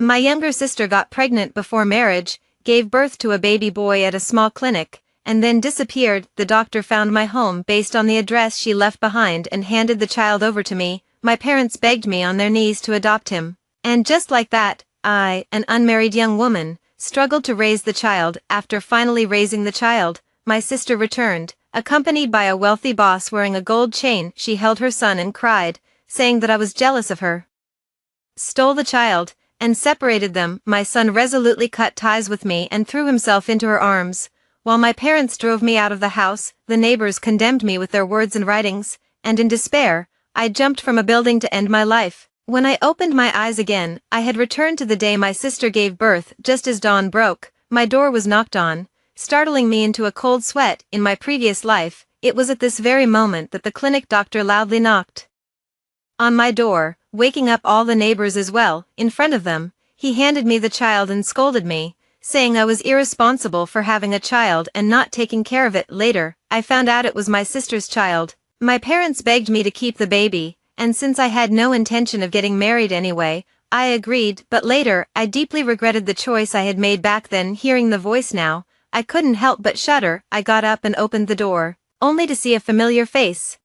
My younger sister got pregnant before marriage, gave birth to a baby boy at a small clinic, and then disappeared. The doctor found my home based on the address she left behind and handed the child over to me. My parents begged me on their knees to adopt him. And just like that, I, an unmarried young woman, struggled to raise the child. After finally raising the child, my sister returned, accompanied by a wealthy boss wearing a gold chain. She held her son and cried, saying that I was jealous of her. Stole the child, and separated them. My son resolutely cut ties with me and threw himself into her arms. While my parents drove me out of the house, the neighbors condemned me with their words and writings, and in despair, I jumped from a building to end my life. When I opened my eyes again, I had returned to the day my sister gave birth. Just as dawn broke, my door was knocked on, startling me into a cold sweat. In my previous life, it was at this very moment that the clinic doctor loudly knocked on my door, waking up all the neighbors as well. In front of them, he handed me the child and scolded me, saying I was irresponsible for having a child and not taking care of it. Later, I found out it was my sister's child. My parents begged me to keep the baby, and since I had no intention of getting married anyway, I agreed. But later, I deeply regretted the choice I had made back then. Hearing the voice now, I couldn't help but shudder. I got up and opened the door, only to see a familiar face.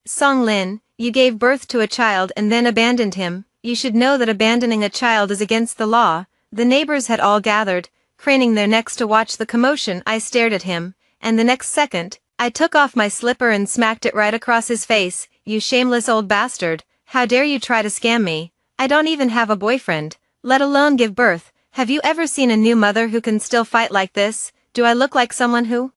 Song Lin, you gave birth to a child and then abandoned him. You should know that abandoning a child is against the law. The neighbors had all gathered, craning their necks to watch the commotion. I stared at him, and the next second, I took off my slipper and smacked it right across his face. You shameless old bastard, how dare you try to scam me? I don't even have a boyfriend, let alone give birth. Have you ever seen a new mother who can still fight like this? Do I look like someone who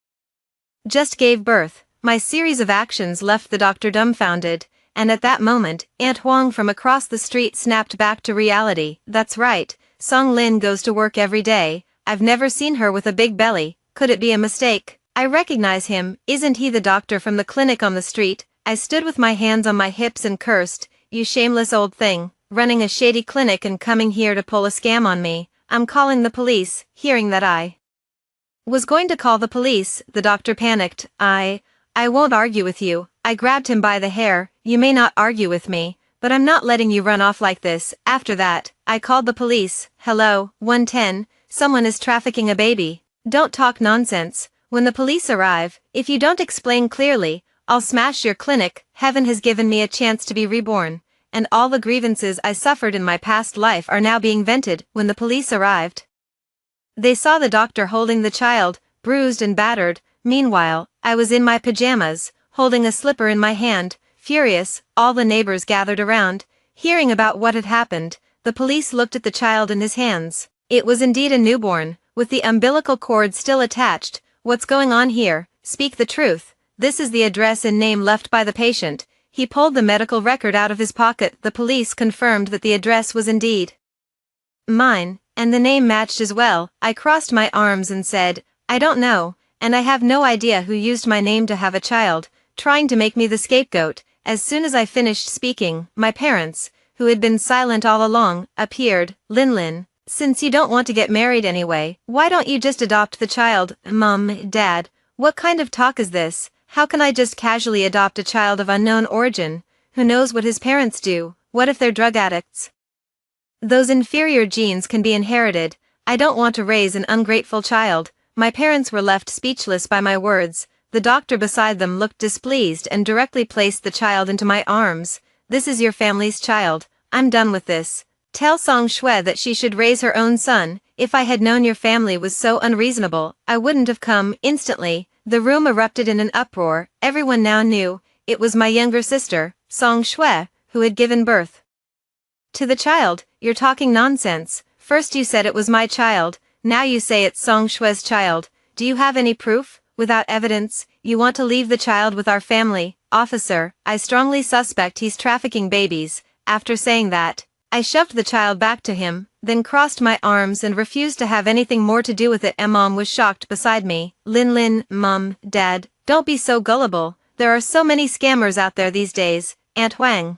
just gave birth? My series of actions left the doctor dumbfounded, and at that moment, Aunt Huang from across the street snapped back to reality. That's right, Song Lin goes to work every day. I've never seen her with a big belly. Could it be a mistake? I recognize him. Isn't he the doctor from the clinic on the street? I stood with my hands on my hips and cursed, you shameless old thing, running a shady clinic and coming here to pull a scam on me. I'm calling the police. Hearing that I was going to call the police, the doctor panicked. I won't argue with you. I grabbed him by the hair. You may not argue with me, but I'm not letting you run off like this. After that, I called the police. Hello, 110, someone is trafficking a baby. Don't talk nonsense. When the police arrive, if you don't explain clearly, I'll smash your clinic. Heaven has given me a chance to be reborn, and all the grievances I suffered in my past life are now being vented. When the police arrived, they saw the doctor holding the child, bruised and battered. Meanwhile, I was in my pajamas, holding a slipper in my hand, furious. All the neighbors gathered around, hearing about what had happened. The police looked at the child in his hands. It was indeed a newborn, with the umbilical cord still attached. What's going on here? Speak the truth. This is the address and name left by the patient. He pulled the medical record out of his pocket. The police confirmed that the address was indeed mine, and the name matched as well. I crossed my arms and said, I don't know, and I have no idea who used my name to have a child, trying to make me the scapegoat. As soon as I finished speaking, my parents, who had been silent all along, appeared. Lin, since you don't want to get married anyway, why don't you just adopt the child? Mom, Dad, what kind of talk is this? How can I just casually adopt a child of unknown origin? Who knows what his parents do? What if they're drug addicts? Those inferior genes can be inherited. I don't want to raise an ungrateful child. My parents were left speechless by my words. The doctor beside them looked displeased and directly placed the child into my arms. This is your family's child. I'm done with this. Tell Song Shui that she should raise her own son. If I had known your family was so unreasonable, I wouldn't have come. Instantly, the room erupted in an uproar. Everyone now knew it was my younger sister, Song Shui, who had given birth to the child. You're talking nonsense. First you said it was my child, now you say it's Song Shui's child. Do you have any proof? Without evidence, you want to leave the child with our family. Officer, I strongly suspect he's trafficking babies. After saying that, I shoved the child back to him, then crossed my arms and refused to have anything more to do with it. Mom was shocked beside me. Lin, Mom, Dad, don't be so gullible. There are so many scammers out there these days. Aunt Huang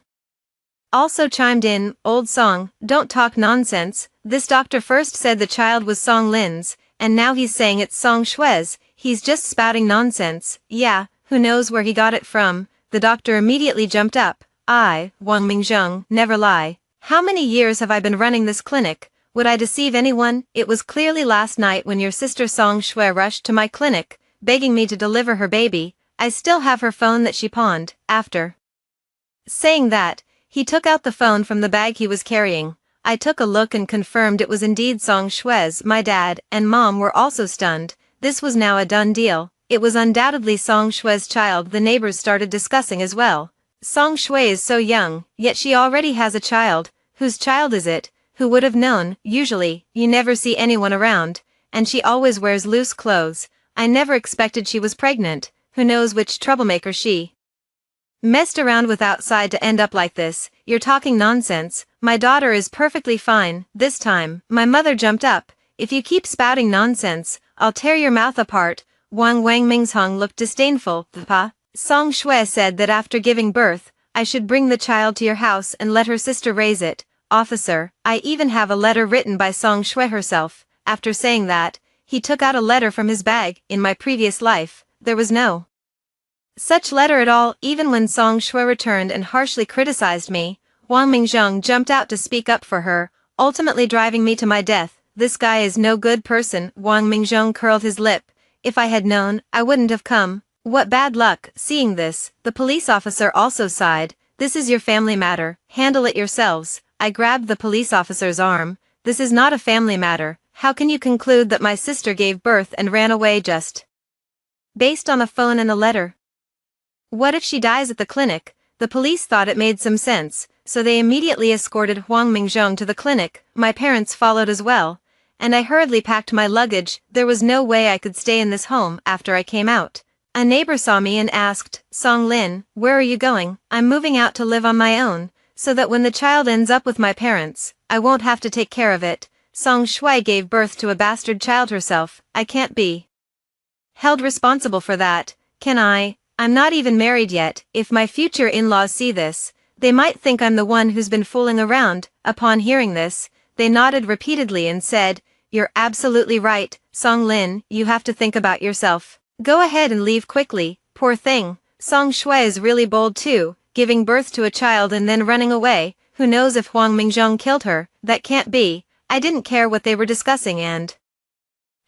also chimed in. Old Song, don't talk nonsense. This doctor first said the child was Song Lin's, and now he's saying it's Song Shui's. He's just spouting nonsense. Yeah, who knows where he got it from? The doctor immediately jumped up. I, Wang Mingzheng, never lie. How many years have I been running this clinic? Would I deceive anyone? It was clearly last night when your sister Song Shui rushed to my clinic, begging me to deliver her baby. I still have her phone that she pawned. After saying that, he took out the phone from the bag he was carrying. I took a look and confirmed it was indeed Song Shui's. My dad and mom were also stunned. This was now a done deal. It was undoubtedly Song Shui's child. The neighbors started discussing as well. Song Shui is so young, yet she already has a child. Whose child is it? Who would have known? Usually, you never see anyone around, and she always wears loose clothes. I never expected she was pregnant. Who knows which troublemaker she messed around with outside to end up like this. You're talking nonsense. My daughter is perfectly fine. This time, my mother jumped up. If you keep spouting nonsense, I'll tear your mouth apart. Wang Mingsheng looked disdainful. Pa, Song Shui said that after giving birth, I should bring the child to your house and let her sister raise it. Officer, I even have a letter written by Song Shui herself. After saying that, he took out a letter from his bag. In my previous life, there was no such letter at all. Even when Song Shui returned and harshly criticized me, Wang Mingzheng jumped out to speak up for her, ultimately driving me to my death. This guy is no good person. Wang Mingzheng curled his lip. If I had known, I wouldn't have come. What bad luck. Seeing this, the police officer also sighed. This is your family matter. Handle it yourselves. I grabbed the police officer's arm. This is not a family matter. How can you conclude that my sister gave birth and ran away just based on a phone and a letter? What if she dies at the clinic? The police thought it made some sense, so they immediately escorted Huang Mingzheng to the clinic. My parents followed as well, and I hurriedly packed my luggage. There was no way I could stay in this home after I came out. A neighbor saw me and asked, Song Lin, where are you going? I'm moving out to live on my own, so that when the child ends up with my parents, I won't have to take care of it. Song Shui gave birth to a bastard child herself. I can't be held responsible for that, can I? I'm not even married yet. If my future in-laws see this, they might think I'm the one who's been fooling around. Upon hearing this, they nodded repeatedly and said, You're absolutely right, Song Lin, you have to think about yourself. Go ahead and leave quickly. Poor thing. Song Shui is really bold too, giving birth to a child and then running away. Who knows if Huang Mingzheng killed her? That can't be. I didn't care what they were discussing and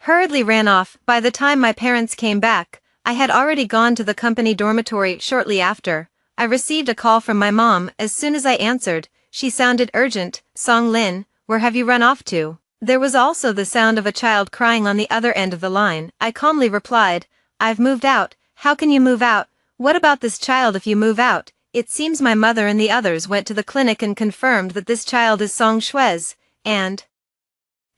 hurriedly ran off. By the time my parents came back, I had already gone to the company dormitory. Shortly after, I received a call from my mom. As soon as I answered, she sounded urgent. Song Lin, where have you run off to? There was also the sound of a child crying on the other end of the line. I calmly replied, I've moved out. How can you move out? What about this child if you move out? It seems my mother and the others went to the clinic and confirmed that this child is Song Shui's, and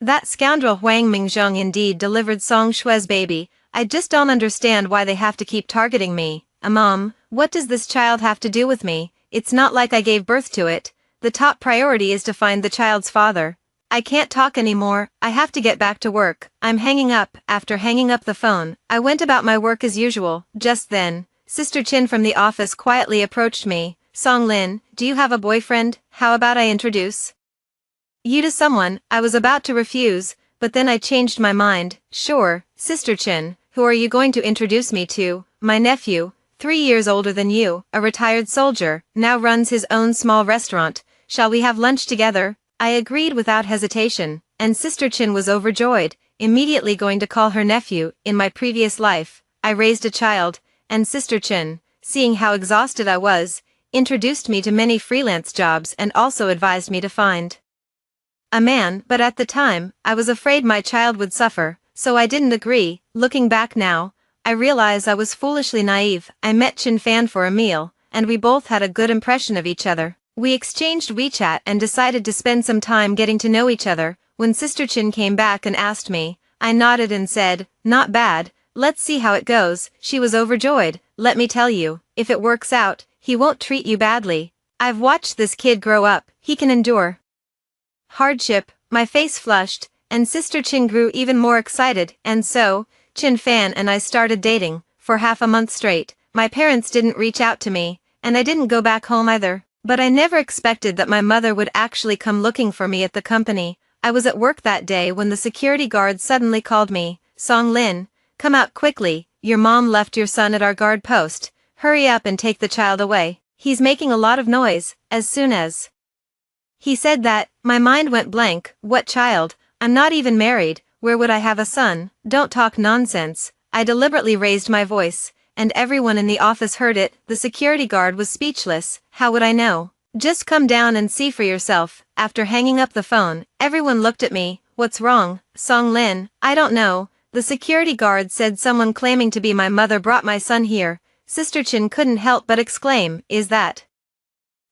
that scoundrel Huang Mingzheng indeed delivered Song Shui's baby. I just don't understand why they have to keep targeting me. Mom, what does this child have to do with me? It's not like I gave birth to it. The top priority is to find the child's father. I can't talk anymore. I have to get back to work. I'm hanging up. After hanging up the phone, I went about my work as usual. Just then, Sister Chin from the office quietly approached me. Song Lin, do you have a boyfriend? How about I introduce you to someone? I was about to refuse, but then I changed my mind. Sure, Sister Chin, who are you going to introduce me to? My nephew, 3 years older than you, a retired soldier, now runs his own small restaurant. Shall we have lunch together? I agreed without hesitation, and Sister Chin was overjoyed, immediately going to call her nephew. In my previous life, I raised a child, and Sister Chin, seeing how exhausted I was, introduced me to many freelance jobs and also advised me to find a man. But at the time, I was afraid my child would suffer, so I didn't agree. Looking back now, I realize I was foolishly naive. I met Chin Fan for a meal, and we both had a good impression of each other. We exchanged WeChat and decided to spend some time getting to know each other. When Sister Chin came back and asked me, I nodded and said, not bad, let's see how it goes. She was overjoyed. Let me tell you, if it works out, he won't treat you badly. I've watched this kid grow up. He can endure hardship. My face flushed, and Sister Chin grew even more excited, and so, Chin Fan and I started dating. For half a month straight, my parents didn't reach out to me, and I didn't go back home either. But I never expected that my mother would actually come looking for me at the company. I was at work that day when the security guard suddenly called me. Song Lin, come out quickly. Your mom left your son at our guard post. Hurry up and take the child away. He's making a lot of noise. As soon as He said that. My mind went blank. What child? I'm not even married. Where would I have a son? Don't talk nonsense. I deliberately raised my voice, and everyone in the office heard it. The security guard was speechless. How would I know? Just come down and see for yourself. After hanging up the phone, everyone looked at me. What's wrong, Song Lin? I don't know. The security guard said someone claiming to be my mother brought my son here. Sister Chin couldn't help but exclaim, is that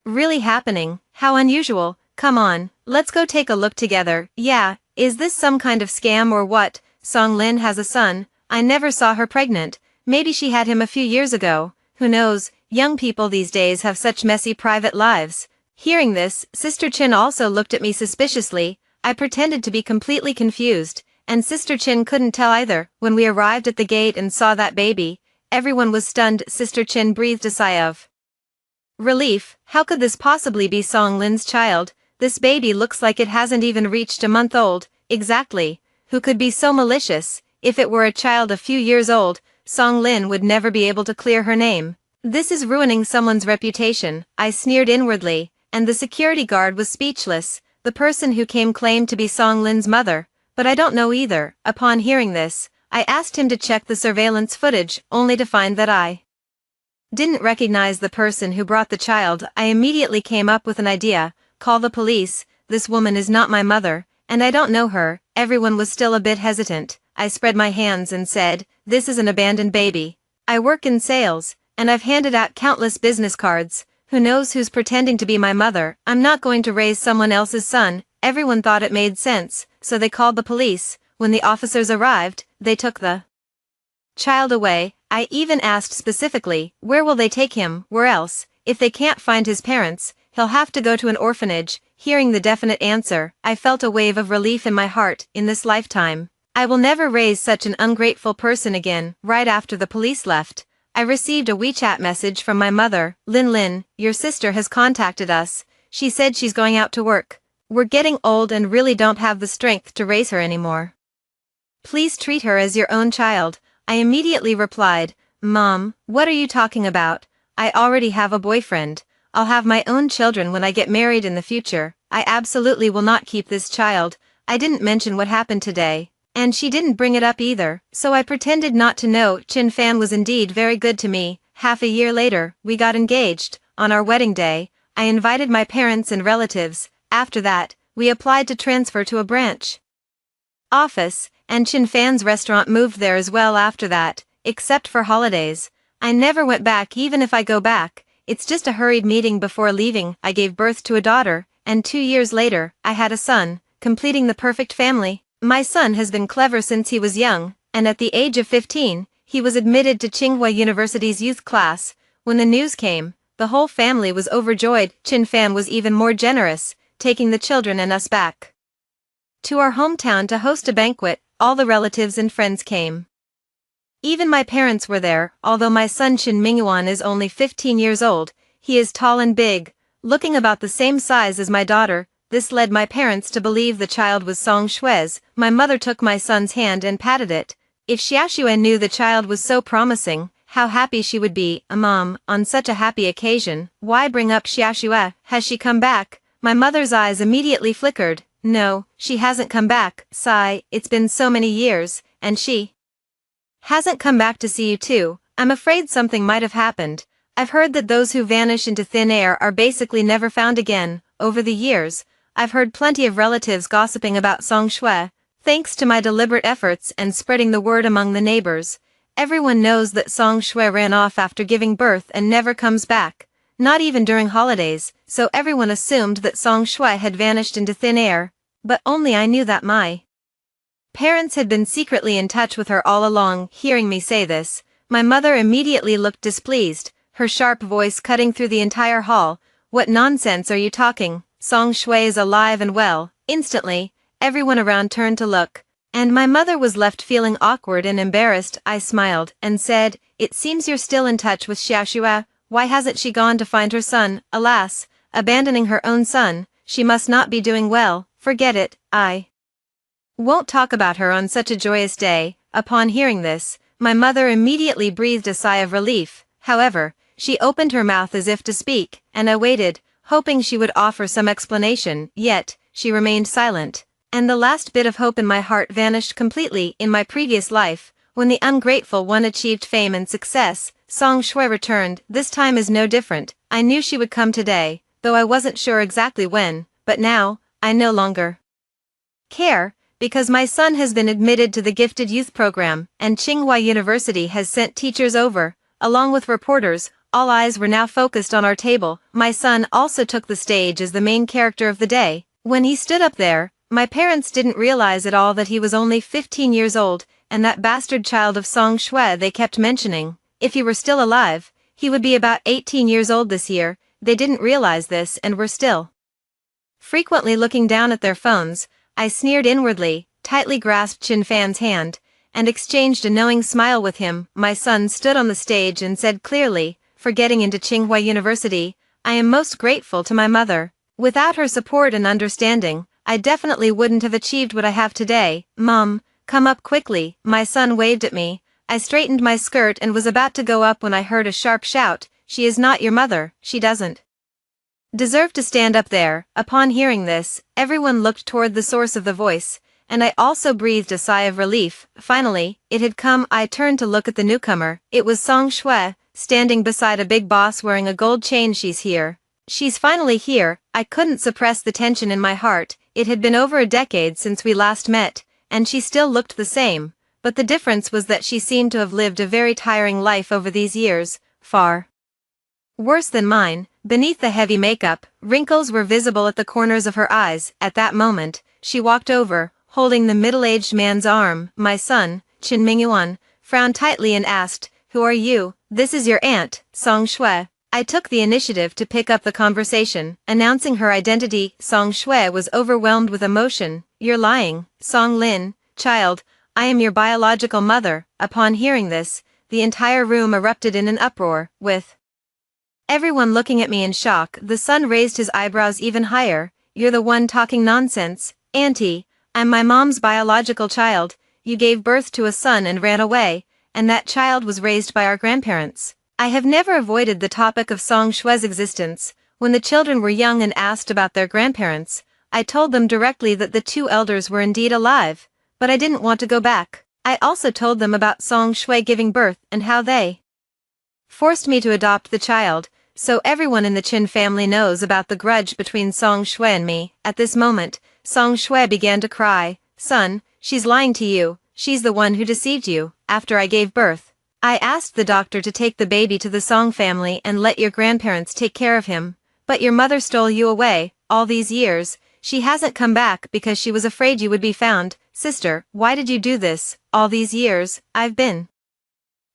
really happening? How unusual. Come on, let's go take a look together. Yeah, is this some kind of scam or what? Song Lin has a son. I never saw her pregnant. Maybe she had him a few years ago. Who knows? Young people these days have such messy private lives. Hearing this, Sister Chin also looked at me suspiciously. I pretended to be completely confused, and Sister Chin couldn't tell either. When we arrived at the gate and saw that baby, everyone was stunned. Sister Chin breathed a sigh of relief. How could this possibly be Song Lin's child? This baby looks like it hasn't even reached a month old. Exactly. Who could be so malicious? If it were a child a few years old, Song Lin would never be able to clear her name. This is ruining someone's reputation, I sneered inwardly, and the security guard was speechless. The person who came claimed to be Song Lin's mother, but I don't know either. Upon hearing this, I asked him to check the surveillance footage, only to find that I didn't recognize the person who brought the child. I immediately came up with an idea. Call the police. This woman is not my mother, and I don't know her. Everyone was still a bit hesitant. I spread my hands and said, this is an abandoned baby. I work in sales, and I've handed out countless business cards. Who knows who's pretending to be my mother? I'm not going to raise someone else's son. Everyone thought it made sense, so they called the police. When the officers arrived, they took the child away. I even asked specifically, where will they take him? Where else? If they can't find his parents, he'll have to go to an orphanage. Hearing the definite answer, I felt a wave of relief in my heart. In this lifetime, I will never raise such an ungrateful person again. Right after the police left, I received a WeChat message from my mother. Lin, your sister has contacted us. She said she's going out to work. We're getting old and really don't have the strength to raise her anymore. Please treat her as your own child. I immediately replied, Mom, what are you talking about? I already have a boyfriend. I'll have my own children when I get married in the future. I absolutely will not keep this child. I didn't mention what happened today, and she didn't bring it up either, so I pretended not to know. Chin Fan was indeed very good to me. Half a year later, we got engaged. On our wedding day, I invited my parents and relatives. After that, we applied to transfer to a branch office, and Chin Fan's restaurant moved there as well after that, except for holidays. I never went back. Even if I go back, it's just a hurried meeting before leaving. I gave birth to a daughter, and 2 years later, I had a son, completing the perfect family. My son has been clever since he was young, and at the age of 15, he was admitted to Tsinghua University's youth class. When the news came, the whole family was overjoyed. Chin Fan was even more generous, taking the children and us back to our hometown to host a banquet. All the relatives and friends came. Even my parents were there. Although my son Shin Mingyuan is only 15 years old, he is tall and big, looking about the same size as my daughter. This led my parents to believe the child was Song Shue's. My mother took my son's hand and patted it. If Xiaoxue knew the child was so promising, how happy she would be. Mom, on such a happy occasion, why bring up Xiaoxue? Has she come back? My mother's eyes immediately flickered. No, she hasn't come back. Sigh, it's been so many years, and she hasn't come back to see you too. I'm afraid something might have happened. I've heard that those who vanish into thin air are basically never found again. Over the years, I've heard plenty of relatives gossiping about Song Shui. Thanks to my deliberate efforts and spreading the word among the neighbors, everyone knows that Song Shui ran off after giving birth and never comes back, not even during holidays, so everyone assumed that Song Shui had vanished into thin air, but only I knew that my parents had been secretly in touch with her all along. Hearing me say this, my mother immediately looked displeased, her sharp voice cutting through the entire hall. What nonsense are you talking? Song Shui is alive and well. Instantly, everyone around turned to look, and my mother was left feeling awkward and embarrassed. I smiled and said, it seems you're still in touch with Xiaoxue. Why hasn't she gone to find her son? Alas, abandoning her own son, she must not be doing well. Forget it, I won't talk about her on such a joyous day. Upon hearing this, my mother immediately breathed a sigh of relief. However, she opened her mouth as if to speak, and I waited, hoping she would offer some explanation, yet, she remained silent. And the last bit of hope in my heart vanished completely. In my previous life, when the ungrateful one achieved fame and success, Song Shui returned. This time is no different. I knew she would come today, though I wasn't sure exactly when, but now, I no longer care, because my son has been admitted to the Gifted Youth Program, and Tsinghua University has sent teachers over, along with reporters. All eyes were now focused on our table. My son also took the stage as the main character of the day. When he stood up there, my parents didn't realize at all that he was only 15 years old, and that bastard child of Song Shui they kept mentioning. If he were still alive, he would be about 18 years old this year. They didn't realize this and were still frequently looking down at their phones. I sneered inwardly, tightly grasped Chin Fan's hand, and exchanged a knowing smile with him. My son stood on the stage and said clearly, "For getting into Tsinghua University, I am most grateful to my mother. Without her support and understanding, I definitely wouldn't have achieved what I have today. Mom, come up quickly." My son waved at me. I straightened my skirt and was about to go up when I heard a sharp shout, "She is not your mother, she doesn't deserve to stand up there." Upon hearing this, everyone looked toward the source of the voice, and I also breathed a sigh of relief. Finally, it had come. I turned to look at the newcomer. It was Song Shui, standing beside a big boss wearing a gold chain. "She's here. She's finally here." I couldn't suppress the tension in my heart. It had been over a decade since we last met, and she still looked the same, but the difference was that she seemed to have lived a very tiring life over these years, far worse than mine. Beneath the heavy makeup, wrinkles were visible at the corners of her eyes. At that moment, she walked over, holding the middle-aged man's arm. My son, Chen Mingyuan, frowned tightly and asked, "Who are you?" "This is your aunt, Song Shui." I took the initiative to pick up the conversation, announcing her identity. Song Shui was overwhelmed with emotion. "You're lying, Song Lin, child. I am your biological mother." Upon hearing this, the entire room erupted in an uproar, with everyone looking at me in shock. The son raised his eyebrows even higher. "You're the one talking nonsense, Auntie. I'm my mom's biological child. You gave birth to a son and ran away, and that child was raised by our grandparents." I have never avoided the topic of Song Shui's existence. When the children were young and asked about their grandparents, I told them directly that the two elders were indeed alive, but I didn't want to go back. I also told them about Song Shui giving birth and how they forced me to adopt the child. So everyone in the Qin family knows about the grudge between Song Shui and me. At this moment, Song Shui began to cry. "Son, she's lying to you. She's the one who deceived you. After I gave birth, I asked the doctor to take the baby to the Song family and let your grandparents take care of him. But your mother stole you away. All these years, she hasn't come back because she was afraid you would be found. Sister, why did you do this? All these years, I've been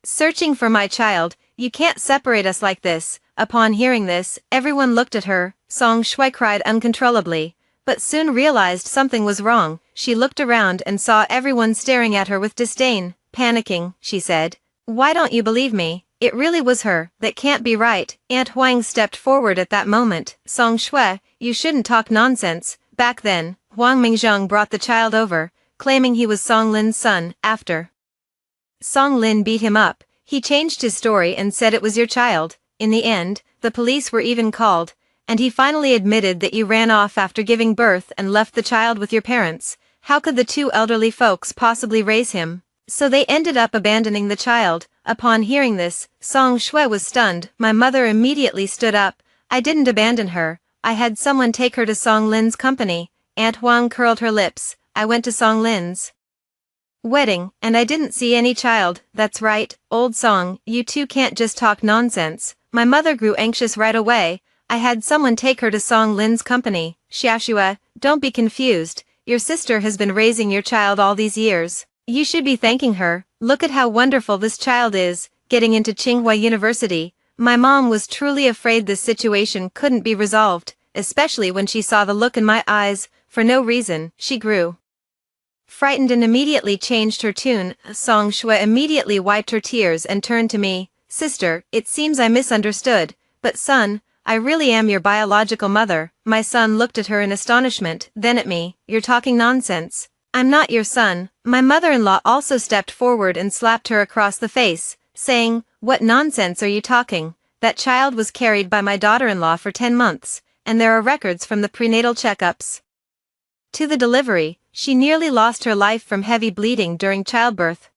searching for my child. You can't separate us like this." Upon hearing this, everyone looked at her. Song Shui cried uncontrollably, but soon realized something was wrong. She looked around and saw everyone staring at her with disdain. Panicking, she said, "Why don't you believe me? It really was her." "That can't be right." Aunt Huang stepped forward at that moment. "Song Shui, you shouldn't talk nonsense." Back then, Huang Mingzheng brought the child over, claiming he was Song Lin's son. After Song Lin beat him up, he changed his story and said it was your child. In the end, the police were even called, and he finally admitted that you ran off after giving birth and left the child with your parents. How could the two elderly folks possibly raise him? So they ended up abandoning the child. Upon hearing this, Song Shui was stunned. My mother immediately stood up. "I didn't abandon her. I had someone take her to Song Lin's company." Aunt Huang curled her lips. "I went to Song Lin's wedding, and I didn't see any child." "That's right, old Song, you two can't just talk nonsense." My mother grew anxious right away. "I had someone take her to Song Lin's company." "Xiaoxue, don't be confused. Your sister has been raising your child all these years. You should be thanking her. Look at how wonderful this child is, getting into Tsinghua University." My mom was truly afraid this situation couldn't be resolved, especially when she saw the look in my eyes. For no reason, she grew frightened and immediately changed her tune. Song Shui immediately wiped her tears and turned to me. "Sister, it seems I misunderstood, but son, I really am your biological mother." My son looked at her in astonishment, then at me. "You're talking nonsense. I'm not your son." My mother-in-law also stepped forward and slapped her across the face, saying, "What nonsense are you talking? That child was carried by my daughter-in-law for 10 months, and there are records from the prenatal checkups to the delivery. She nearly lost her life from heavy bleeding during childbirth.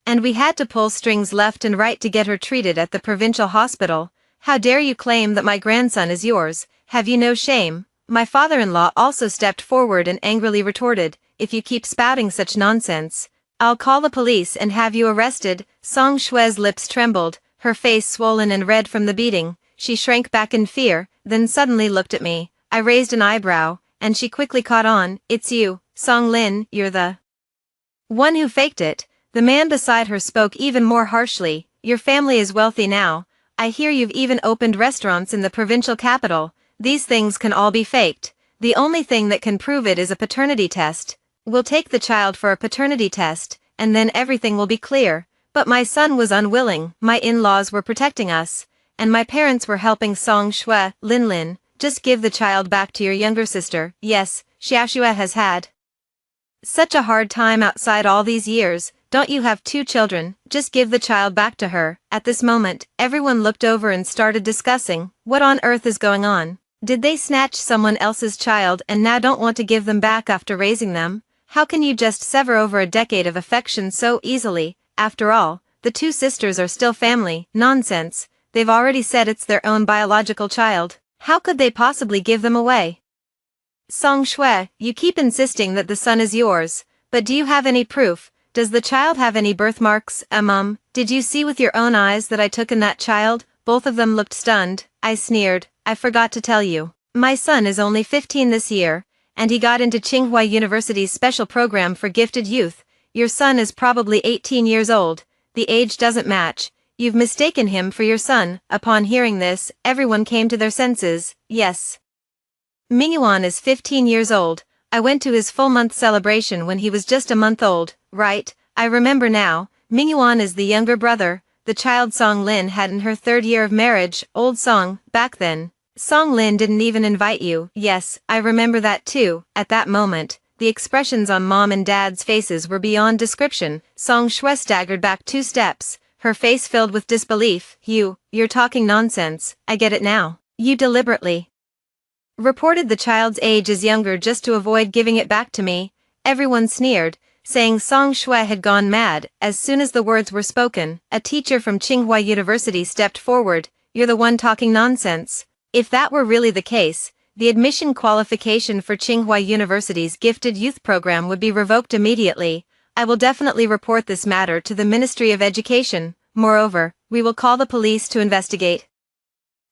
And we had to pull strings left and right to get her treated at the provincial hospital. How dare you claim that my grandson is yours? Have you no shame? My father-in-law also stepped forward and angrily retorted, if you keep spouting such nonsense, I'll call the police and have you arrested. Song Shue's lips trembled, her face swollen and red from the beating. She shrank back in fear, then suddenly looked at me. I raised an eyebrow, and she quickly caught on. It's you, Song Lin, you're the one who faked it. The man beside her spoke even more harshly. Your family is wealthy now. I hear you've even opened restaurants in the provincial capital. These things can all be faked. The only thing that can prove it is a paternity test. We'll take the child for a paternity test, and then everything will be clear. But my son was unwilling. My in-laws were protecting us, and my parents were helping Song Shue. Lin, just give the child back to your younger sister. Yes, Xiaoxue has had such a hard time outside all these years. Don't you have 2 children? Just give the child back to her. At this moment, everyone looked over and started discussing, what on earth is going on? Did they snatch someone else's child and now don't want to give them back after raising them? How can you just sever over a decade of affection so easily? After all, the 2 sisters are still family. Nonsense. They've already said it's their own biological child. How could they possibly give them away? Song Shue, you keep insisting that the son is yours, but do you have any proof? Does the child have any birthmarks? Mum, did you see with your own eyes that I took in that child? Both of them looked stunned. I sneered. I forgot to tell you. My son is only 15 this year, and he got into Tsinghua University's special program for gifted youth. Your son is probably 18 years old. The age doesn't match. You've mistaken him for your son. Upon hearing this, everyone came to their senses. Yes. Mingyuan is 15 years old. I went to his full-month celebration when he was just a month old. Right, I remember now. Mingyuan is the younger brother. The child Song Lin had in her 3rd year of marriage. Old Song, back then. Song Lin didn't even invite you. Yes, I remember that too. At that moment, the expressions on Mom and Dad's faces were beyond description. Song Shue staggered back 2 steps, her face filled with disbelief. You're talking nonsense. I get it now. You deliberately reported the child's age as younger just to avoid giving it back to me. Everyone sneered, saying Song Shue had gone mad. As soon as the words were spoken, a teacher from Tsinghua University stepped forward. You're the one talking nonsense. If that were really the case, the admission qualification for Tsinghua University's gifted youth program would be revoked immediately. I will definitely report this matter to the Ministry of Education. Moreover, we will call the police to investigate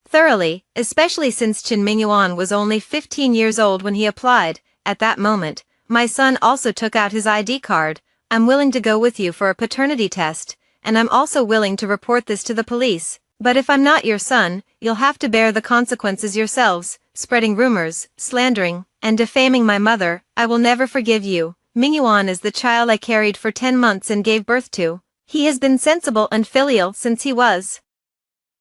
thoroughly, especially since Qin Mingyuan was only 15 years old when he applied. At that moment, my son also took out his ID card. I'm willing to go with you for a paternity test, and I'm also willing to report this to the police. But if I'm not your son, you'll have to bear the consequences yourselves. Spreading rumors, slandering, and defaming my mother, I will never forgive you. Mingyuan is the child I carried for 10 months and gave birth to. He has been sensible and filial since he was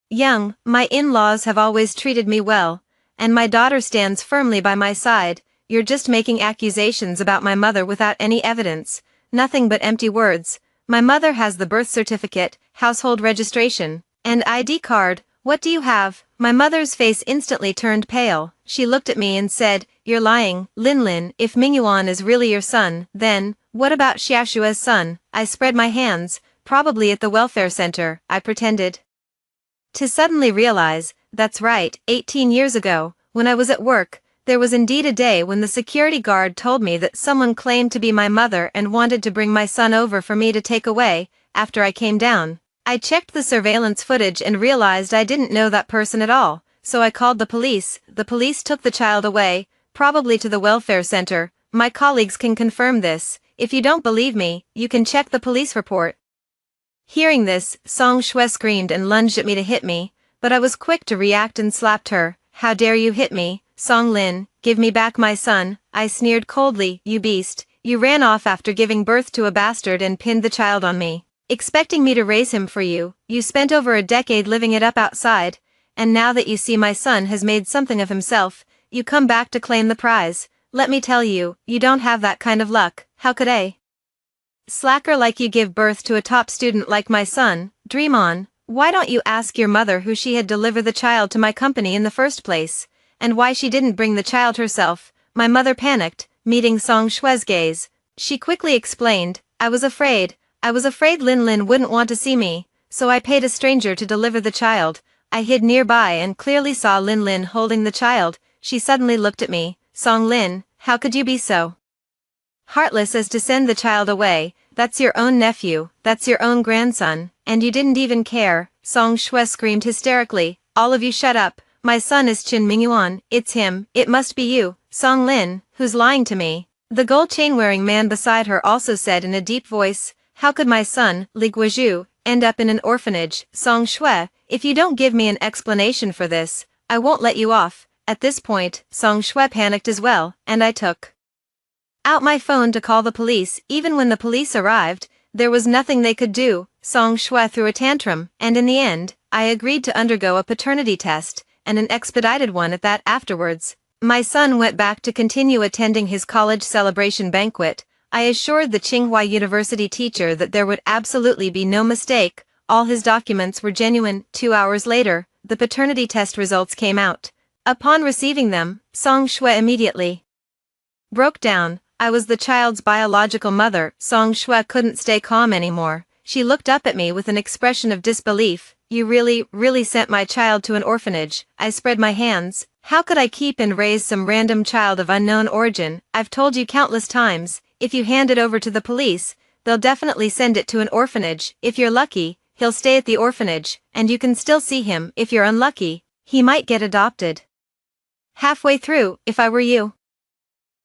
young. My in-laws have always treated me well, and my daughter stands firmly by my side. You're just making accusations about my mother without any evidence, nothing but empty words. My mother has the birth certificate, household registration, and ID card. What do you have? My mother's face instantly turned pale. She looked at me and said, you're lying, Lin. If Mingyuan is really your son, then, what about Xiaoshue's son? I spread my hands. Probably at the welfare center, I pretended to suddenly realize. That's right, 18 years ago, when I was at work, there was indeed a day when the security guard told me that someone claimed to be my mother and wanted to bring my son over for me to take away. After I came down, I checked the surveillance footage and realized I didn't know that person at all, so I called the police. The police took the child away, probably to the welfare center. My colleagues can confirm this. If you don't believe me, you can check the police report. Hearing this, Song Shue screamed and lunged at me to hit me, but I was quick to react and slapped her. How dare you hit me, Song Lin, give me back my son, I sneered coldly. You beast, you ran off after giving birth to a bastard and pinned the child on me, expecting me to raise him for you. You spent over a decade living it up outside, and now that you see my son has made something of himself, you come back to claim the prize. Let me tell you, you don't have that kind of luck. How could a slacker like you give birth to a top student like my son? Dream on. Why don't you ask your mother who she had delivered the child to my company in the first place? and why she didn't bring the child herself. My mother panicked, meeting Song Shue's gaze. She quickly explained, I was afraid Lin Lin wouldn't want to see me, so I paid a stranger to deliver the child. I hid nearby and clearly saw Lin Lin holding the child. She suddenly looked at me. Song Lin, how could you be so heartless as to send the child away? That's your own nephew, that's your own grandson, and you didn't even care. Song Shue screamed hysterically, all of you shut up, my son is Qin Mingyuan, it's him, it must be you, Song Lin, who's lying to me. The gold chain-wearing man beside her also said in a deep voice, how could my son, Li Guozhu, end up in an orphanage? Song Shue, if you don't give me an explanation for this, I won't let you off. At this point, Song Shue panicked as well, and I took out my phone to call the police. Even when the police arrived, there was nothing they could do. Song Shue threw a tantrum, and in the end, I agreed to undergo a paternity test, and an expedited one at that afterwards. My son went back to continue attending his college celebration banquet. I assured the Tsinghua University teacher that there would absolutely be no mistake, all his documents were genuine. 2 hours later, the paternity test results came out. Upon receiving them, Song Shue immediately broke down. I was the child's biological mother. Song Shue couldn't stay calm anymore. She looked up at me with an expression of disbelief. You really sent my child to an orphanage? I spread my hands. How could I keep and raise some random child of unknown origin? I've told you countless times, if you hand it over to the police, they'll definitely send it to an orphanage. If you're lucky, he'll stay at the orphanage, and you can still see him. If you're unlucky, he might get adopted. Halfway through, if I were you,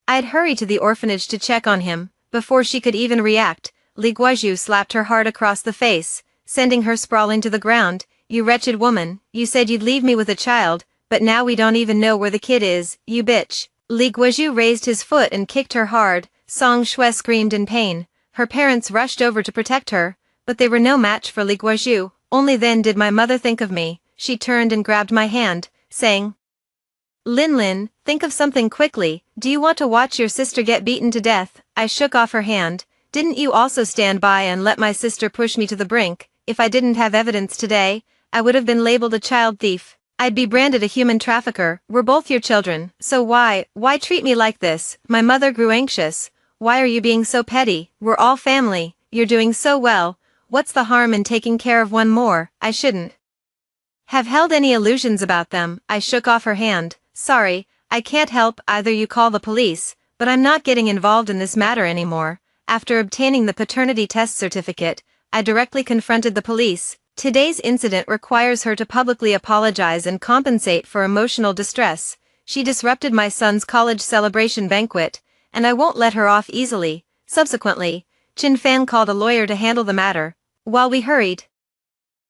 I'd hurry to the orphanage to check on him. Before she could even react, Li Guozhu slapped her hard across the face, sending her sprawling to the ground. You wretched woman, you said you'd leave me with a child, but now we don't even know where the kid is, you bitch. Li Guozhu raised his foot and kicked her hard. Song Shue screamed in pain. Her parents rushed over to protect her, but they were no match for Li Guozhu. Only then did my mother think of me. She turned and grabbed my hand, saying, Lin Lin, think of something quickly. Do you want to watch your sister get beaten to death? I shook off her hand. Didn't you also stand by and let my sister push me to the brink? If I didn't have evidence today, I would have been labeled a child thief. I'd be branded a human trafficker. We're both your children, so why treat me like this? My mother grew anxious. Why are you being so petty? We're all family. You're doing so well. What's the harm in taking care of one more? I shouldn't have held any illusions about them. I shook off her hand. Sorry, I can't help. Either you call the police, but I'm not getting involved in this matter anymore. After obtaining the paternity test certificate, I directly confronted the police. Today's incident requires her to publicly apologize and compensate for emotional distress. She disrupted my son's college celebration banquet, and I won't let her off easily. Subsequently, Qin Fan called a lawyer to handle the matter. While we hurried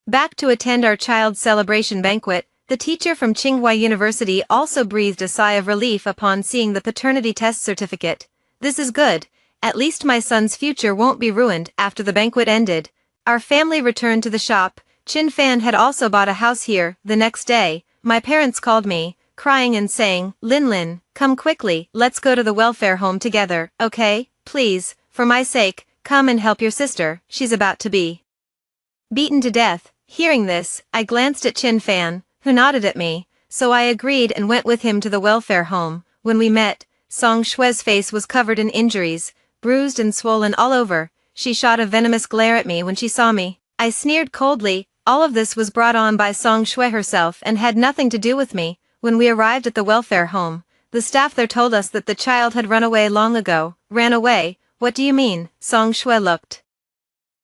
back to attend our child's celebration banquet, the teacher from Tsinghua University also breathed a sigh of relief upon seeing the paternity test certificate. This is good. At least my son's future won't be ruined. After the banquet ended, our family returned to the shop. Qin Fan had also bought a house here. The next day, my parents called me, crying and saying, Lin Lin, come quickly, let's go to the welfare home together, okay? Please, for my sake, come and help your sister, she's about to be beaten to death. Hearing this, I glanced at Qin Fan, who nodded at me, so I agreed and went with him to the welfare home. When we met, Song Shue's face was covered in injuries, bruised and swollen all over. She shot a venomous glare at me when she saw me. I sneered coldly. All of this was brought on by Song Shue herself and had nothing to do with me. When we arrived at the welfare home, the staff there told us that the child had run away long ago. Ran away? What do you mean? Song Shue looked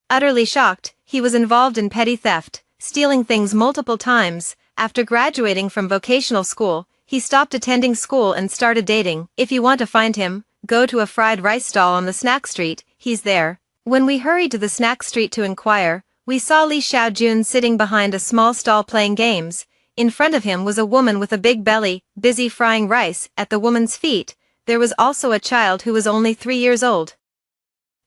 utterly shocked. He was involved in petty theft, stealing things multiple times. After graduating from vocational school, he stopped attending school and started dating. If you want to find him, go to a fried rice stall on the snack street, he's there. When we hurried to the snack street to inquire, we saw Li Xiaojun sitting behind a small stall playing games. In front of him was a woman with a big belly, busy frying rice. At the woman's feet, there was also a child who was only 3 years old.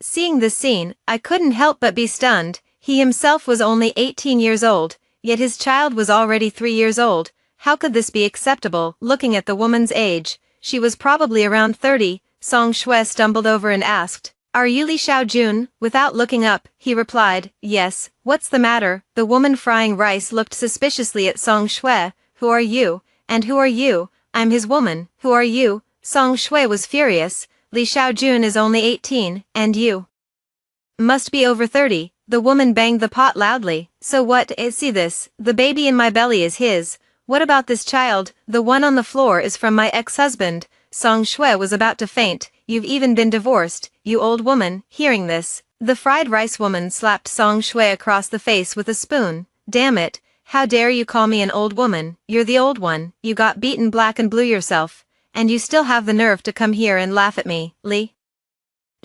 Seeing this scene, I couldn't help but be stunned. He himself was only 18 years old, yet his child was already 3 years old. How could this be acceptable? Looking at the woman's age, she was probably around 30. Song Shue stumbled over and asked, Are you Li Xiaojun? Without looking up, he replied, Yes. What's the matter? The woman frying rice looked suspiciously at Song Shue. Who are you? And who are you? I'm his woman. Who are you? Song Shui was furious. Li Xiaojun is only 18, and you must be over 30. The woman banged the pot loudly. So what? See this, the baby in my belly is his. What about this child? The one on the floor is from my ex-husband. Song Shui was about to faint. You've even been divorced, you old woman. Hearing this, the fried rice woman slapped Song Shui across the face with a spoon. Damn it, how dare you call me an old woman? You're the old one. You got beaten black and blue yourself. And you still have the nerve to come here and laugh at me, Li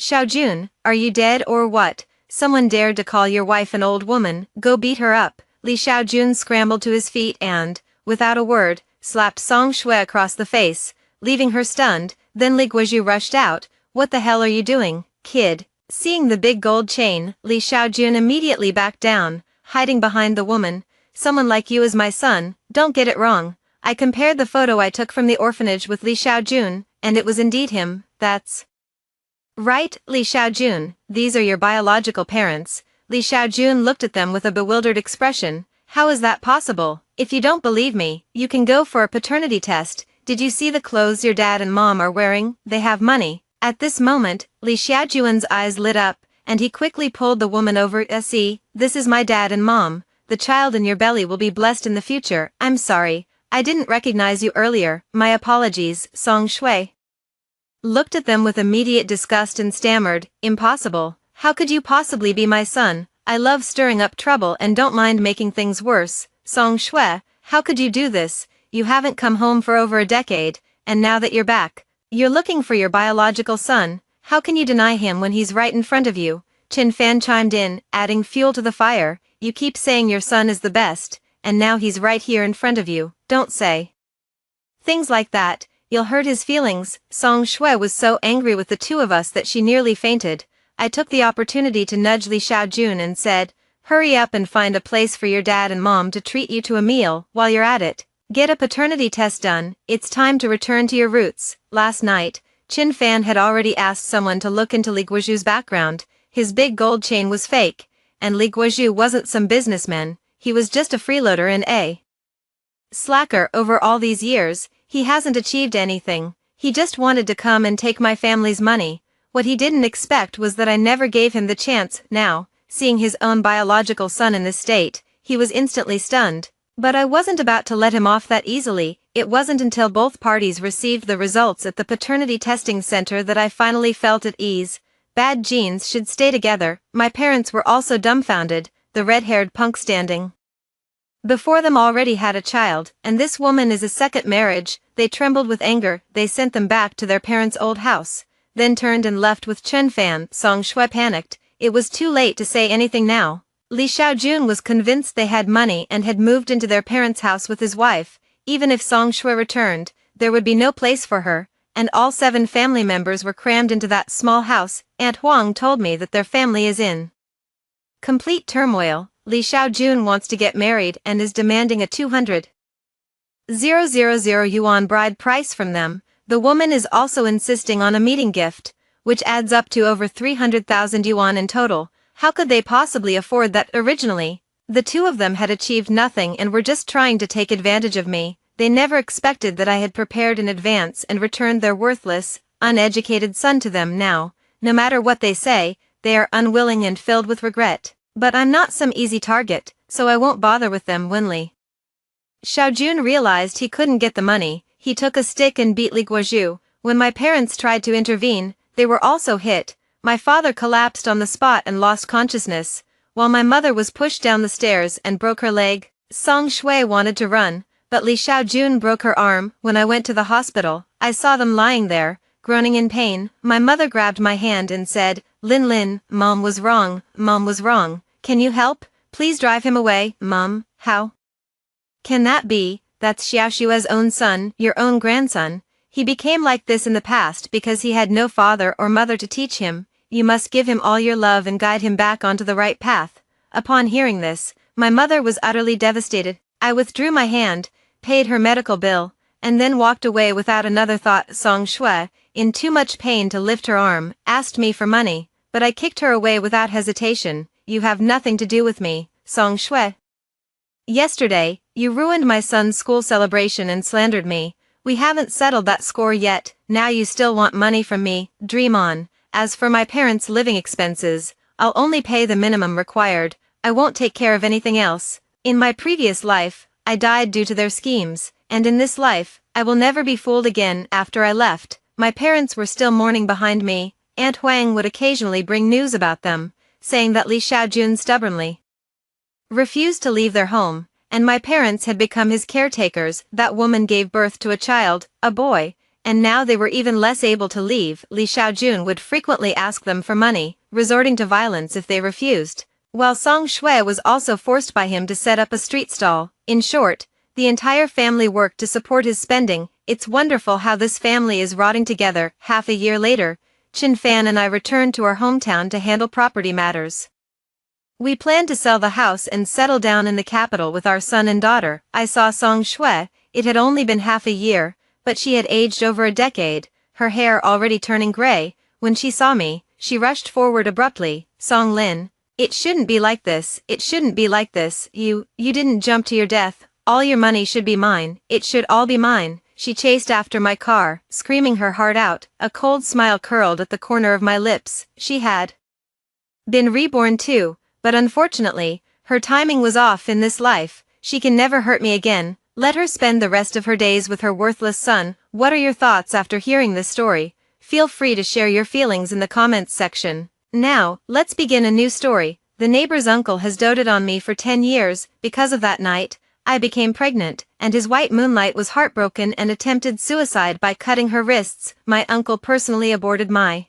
Xiaojun, are you dead or what? Someone dared to call your wife an old woman, go beat her up. Li Xiaojun scrambled to his feet and, without a word, slapped Song Shui across the face, leaving her stunned. Then Li Guozhu rushed out. What the hell are you doing, kid? Seeing the big gold chain, Li Xiaojun immediately backed down, hiding behind the woman. Someone like you is my son, don't get it wrong. I compared the photo I took from the orphanage with Li Xiaojun, and it was indeed him. That's right, Li Xiaojun, these are your biological parents. Li Xiaojun looked at them with a bewildered expression. How is that possible? If you don't believe me, you can go for a paternity test. Did you see the clothes your dad and mom are wearing? They have money. At this moment, Li Xiaojun's eyes lit up, and he quickly pulled the woman over. See, this is my dad and mom. The child in your belly will be blessed in the future. I'm sorry, I didn't recognize you earlier. My apologies. Song Shui looked at them with immediate disgust and stammered, impossible. How could you possibly be my son? I love stirring up trouble and don't mind making things worse. Song Shui, how could you do this? You haven't come home for over a decade, and now that you're back, you're looking for your biological son. How can you deny him when he's right in front of you? Qin Fan chimed in, adding fuel to the fire. You keep saying your son is the best, and now he's right here in front of you. Don't say things like that, you'll hurt his feelings. Song Shui was so angry with the two of us that she nearly fainted. I took the opportunity to nudge Li Xiaojun and said, hurry up and find a place for your dad and mom to treat you to a meal. While you're at it, get a paternity test done. It's time to return to your roots. Last night, Qin Fan had already asked someone to look into Li Guozhu's background. His big gold chain was fake, and Li Guozhu wasn't some businessman. He was just a freeloader and a slacker. Over all these years, he hasn't achieved anything. He just wanted to come and take my family's money. What he didn't expect was that I never gave him the chance. Now, seeing his own biological son in this state, he was instantly stunned. But I wasn't about to let him off that easily. It wasn't until both parties received the results at the paternity testing center that I finally felt at ease. Bad genes should stay together. My parents were also dumbfounded, the red-haired punk standing before them already had a child, and this woman is a second marriage. They trembled with anger. They sent them back to their parents' old house, then turned and left with Qin Fan. Song Shui panicked. It was too late to say anything now. Li Xiaojun was convinced they had money and had moved into their parents' house with his wife. Even if Song Shui returned, there would be no place for her, and all 7 family members were crammed into that small house. Aunt Huang told me that their family is in complete turmoil. Li Xiaojun wants to get married and is demanding a 200,000 yuan bride price from them. The woman is also insisting on a meeting gift, which adds up to over 300,000 yuan in total. How could they possibly afford that? Originally, the two of them had achieved nothing and were just trying to take advantage of me. They never expected that I had prepared in advance and returned their worthless, uneducated son to them. Now, no matter what they say, they are unwilling and filled with regret. But I'm not some easy target, so I won't bother with them. When Li Xiaojun realized he couldn't get the money, he took a stick and beat Li Guozhu. When my parents tried to intervene, they were also hit. My father collapsed on the spot and lost consciousness, while my mother was pushed down the stairs and broke her leg. Song Shui wanted to run, but Li Xiaojun broke her arm. When I went to the hospital, I saw them lying there, groaning in pain. My mother grabbed my hand and said, Lin Lin, Mom was wrong, Mom was wrong. Can you help? Please drive him away. Mom, how can that be? That's Xiaoshua's own son, your own grandson. He became like this in the past because he had no father or mother to teach him. You must give him all your love and guide him back onto the right path. Upon hearing this, my mother was utterly devastated. I withdrew my hand, paid her medical bill, and then walked away without another thought. Song Shui, in too much pain to lift her arm, asked me for money, but I kicked her away without hesitation. You have nothing to do with me, Song Shui. Yesterday, you ruined my son's school celebration and slandered me. We haven't settled that score yet, now you still want money from me, dream on. As for my parents' living expenses, I'll only pay the minimum required, I won't take care of anything else. In my previous life, I died due to their schemes, and in this life, I will never be fooled again. After I left, my parents were still mourning behind me. Aunt Huang would occasionally bring news about them, saying that Li Xiaojun stubbornly refused to leave their home, and my parents had become his caretakers. That woman gave birth to a child, a boy, and now they were even less able to leave. Li Xiaojun would frequently ask them for money, resorting to violence if they refused, while Song Shui was also forced by him to set up a street stall. In short, the entire family worked to support his spending. It's wonderful how this family is rotting together. Half a year later, Qin Fan and I returned to our hometown to handle property matters. We planned to sell the house and settle down in the capital with our son and daughter. I saw Song Shui. It had only been half a year, but she had aged over a decade, her hair already turning gray. When she saw me, she rushed forward abruptly. Song Lin, it shouldn't be like this, it shouldn't be like this. You didn't jump to your death. All your money should be mine, it should all be mine. She chased after my car, screaming her heart out. A cold smile curled at the corner of my lips. She had been reborn too, but unfortunately, her timing was off in this life. She can never hurt me again. Let her spend the rest of her days with her worthless son. What are your thoughts after hearing this story? Feel free to share your feelings in the comments section. Now, let's begin a new story. The neighbor's uncle has doted on me for 10 years. Because of that night, I became pregnant, and his white moonlight was heartbroken and attempted suicide by cutting her wrists. My uncle personally aborted my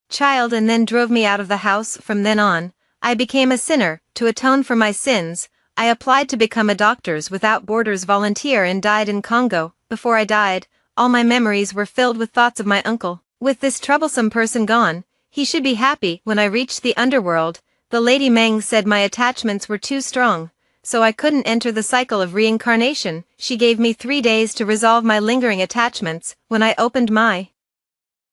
child and then drove me out of the house. From then on, I became a sinner. To atone for my sins, I applied to become a Doctors Without Borders volunteer and died in Congo. Before I died, all my memories were filled with thoughts of my uncle. With this troublesome person gone, he should be happy. When I reached the underworld, the Lady Meng said my attachments were too strong, so I couldn't enter the cycle of reincarnation. She gave me 3 days to resolve my lingering attachments. When I opened my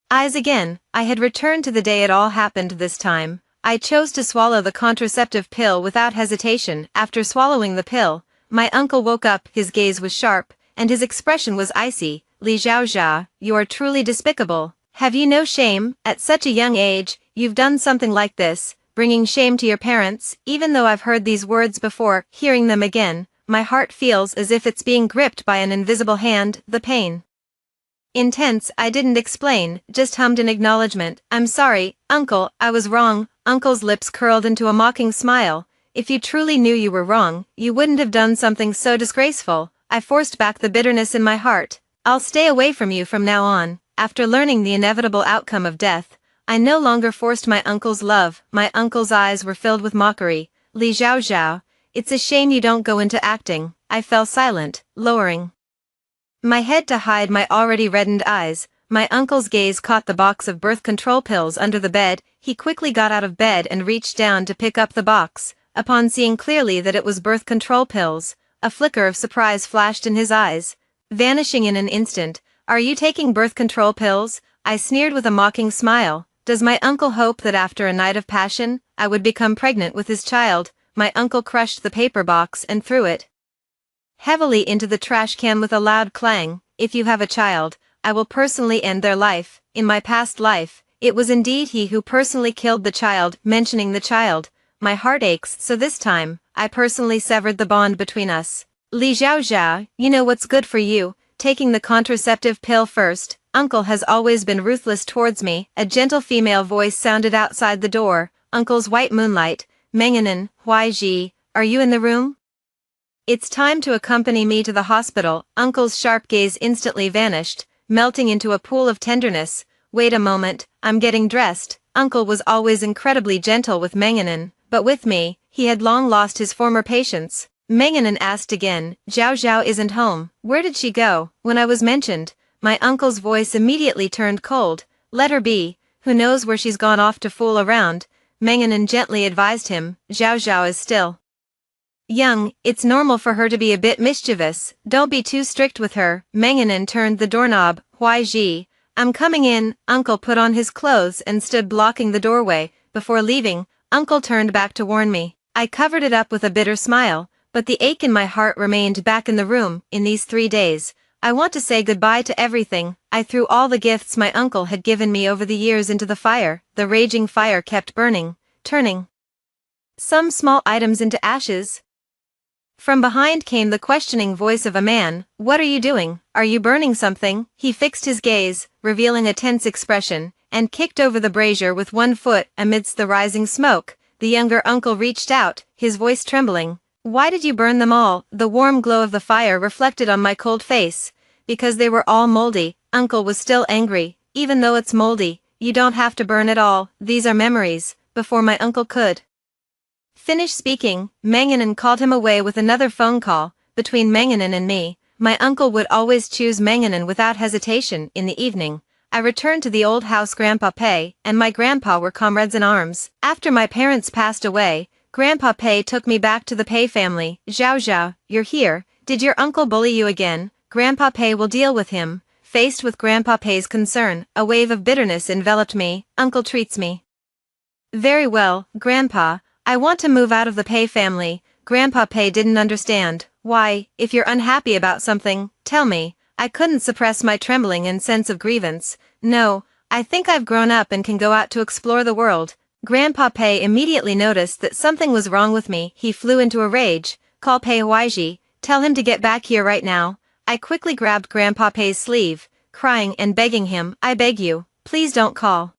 eyes again, I had returned to the day it all happened. This time, I chose to swallow the contraceptive pill without hesitation. After swallowing the pill, my uncle woke up. His gaze was sharp, and his expression was icy. Li Xiaojia, you are truly despicable. Have you no shame? At such a young age, you've done something like this, bringing shame to your parents. Even though I've heard these words before, hearing them again, my heart feels as if it's being gripped by an invisible hand. The pain intense. I didn't explain, just hummed an acknowledgement. I'm sorry, uncle, I was wrong. Uncle's lips curled into a mocking smile. If you truly knew you were wrong, you wouldn't have done something so disgraceful. I forced back the bitterness in my heart. I'll stay away from you from now on. After learning the inevitable outcome of death, I no longer forced my uncle's love. My uncle's eyes were filled with mockery. Li Xiaoxiao, it's a shame you don't go into acting. I fell silent, lowering my head to hide my already reddened eyes. My uncle's gaze caught the box of birth control pills under the bed. He quickly got out of bed and reached down to pick up the box. Upon seeing clearly that it was birth control pills, a flicker of surprise flashed in his eyes, vanishing in an instant. Are you taking birth control pills? I sneered with a mocking smile. Does my uncle hope that after a night of passion, I would become pregnant with his child? My uncle crushed the paper box and threw it heavily into the trash can with a loud clang. If you have a child, I will personally end their life. In my past life, it was indeed he who personally killed the child. Mentioning the child, my heart aches, so this time, I personally severed the bond between us. Li Xiaojia, you know what's good for you, taking the contraceptive pill first. Uncle has always been ruthless towards me. A gentle female voice sounded outside the door. Uncle's white moonlight. Menganan, Huaiji, are you in the room? It's time to accompany me to the hospital. Uncle's sharp gaze instantly vanished, melting into a pool of tenderness. Wait a moment, I'm getting dressed. Uncle was always incredibly gentle with Menganan, but with me, he had long lost his former patience. Menganan asked again, Zhao Zhao isn't home. Where did she go? When I was mentioned, my uncle's voice immediately turned cold. Let her be, who knows where she's gone off to fool around. Menganan gently advised him, Zhao Zhao is still young, it's normal for her to be a bit mischievous. Don't be too strict with her. Menganan turned the doorknob. Huaiji, I'm coming in. Uncle put on his clothes and stood blocking the doorway. Before leaving, Uncle turned back to warn me. I covered it up with a bitter smile, but the ache in my heart remained back in the room. In these 3 days, I want to say goodbye to everything. I threw all the gifts my uncle had given me over the years into the fire. The raging fire kept burning, turning some small items into ashes. From behind came the questioning voice of a man. What are you doing? Are you burning something? He fixed his gaze, revealing a tense expression, and kicked over the brazier with one foot. Amidst the rising smoke, the younger uncle reached out, his voice trembling. Why did you burn them all? The warm glow of the fire reflected on my cold face. Because they were all moldy. Uncle was still angry. Even though it's moldy, you don't have to burn it all. These are memories. Before my uncle could finish speaking, Manganan called him away with another phone call. Between Manganan and me, my uncle would always choose Manganan without hesitation. In the evening, I returned to the old house. Grandpa Pei and my grandpa were comrades in arms. After my parents passed away, Grandpa Pei took me back to the Pei family. Zhao Zhao, you're here. Did your uncle bully you again? Grandpa Pei will deal with him. Faced with Grandpa Pei's concern, a wave of bitterness enveloped me. Uncle treats me very well, Grandpa. I want to move out of the Pei family. Grandpa Pei didn't understand. Why, if you're unhappy about something, tell me. I couldn't suppress my trembling and sense of grievance. No, I think I've grown up and can go out to explore the world. Grandpa Pei immediately noticed that something was wrong with me. He flew into a rage. Call Pei Huaiji. Tell him to get back here right now. I quickly grabbed Grandpa Pei's sleeve, crying and begging him. I beg you, please don't call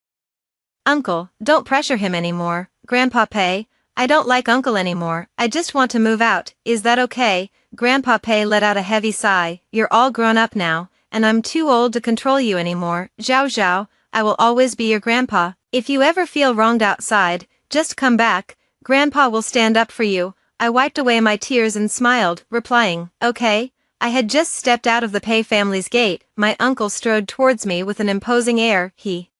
Uncle. Don't pressure him anymore. Grandpa Pei, I don't like Uncle anymore. I just want to move out. Is that okay? Grandpa Pei let out a heavy sigh. You're all grown up now, and I'm too old to control you anymore. Zhao Zhao, I will always be your grandpa. If you ever feel wronged outside, just come back. Grandpa will stand up for you. I wiped away my tears and smiled, replying, okay. I had just stepped out of the Pei family's gate. My uncle strode towards me with an imposing air. He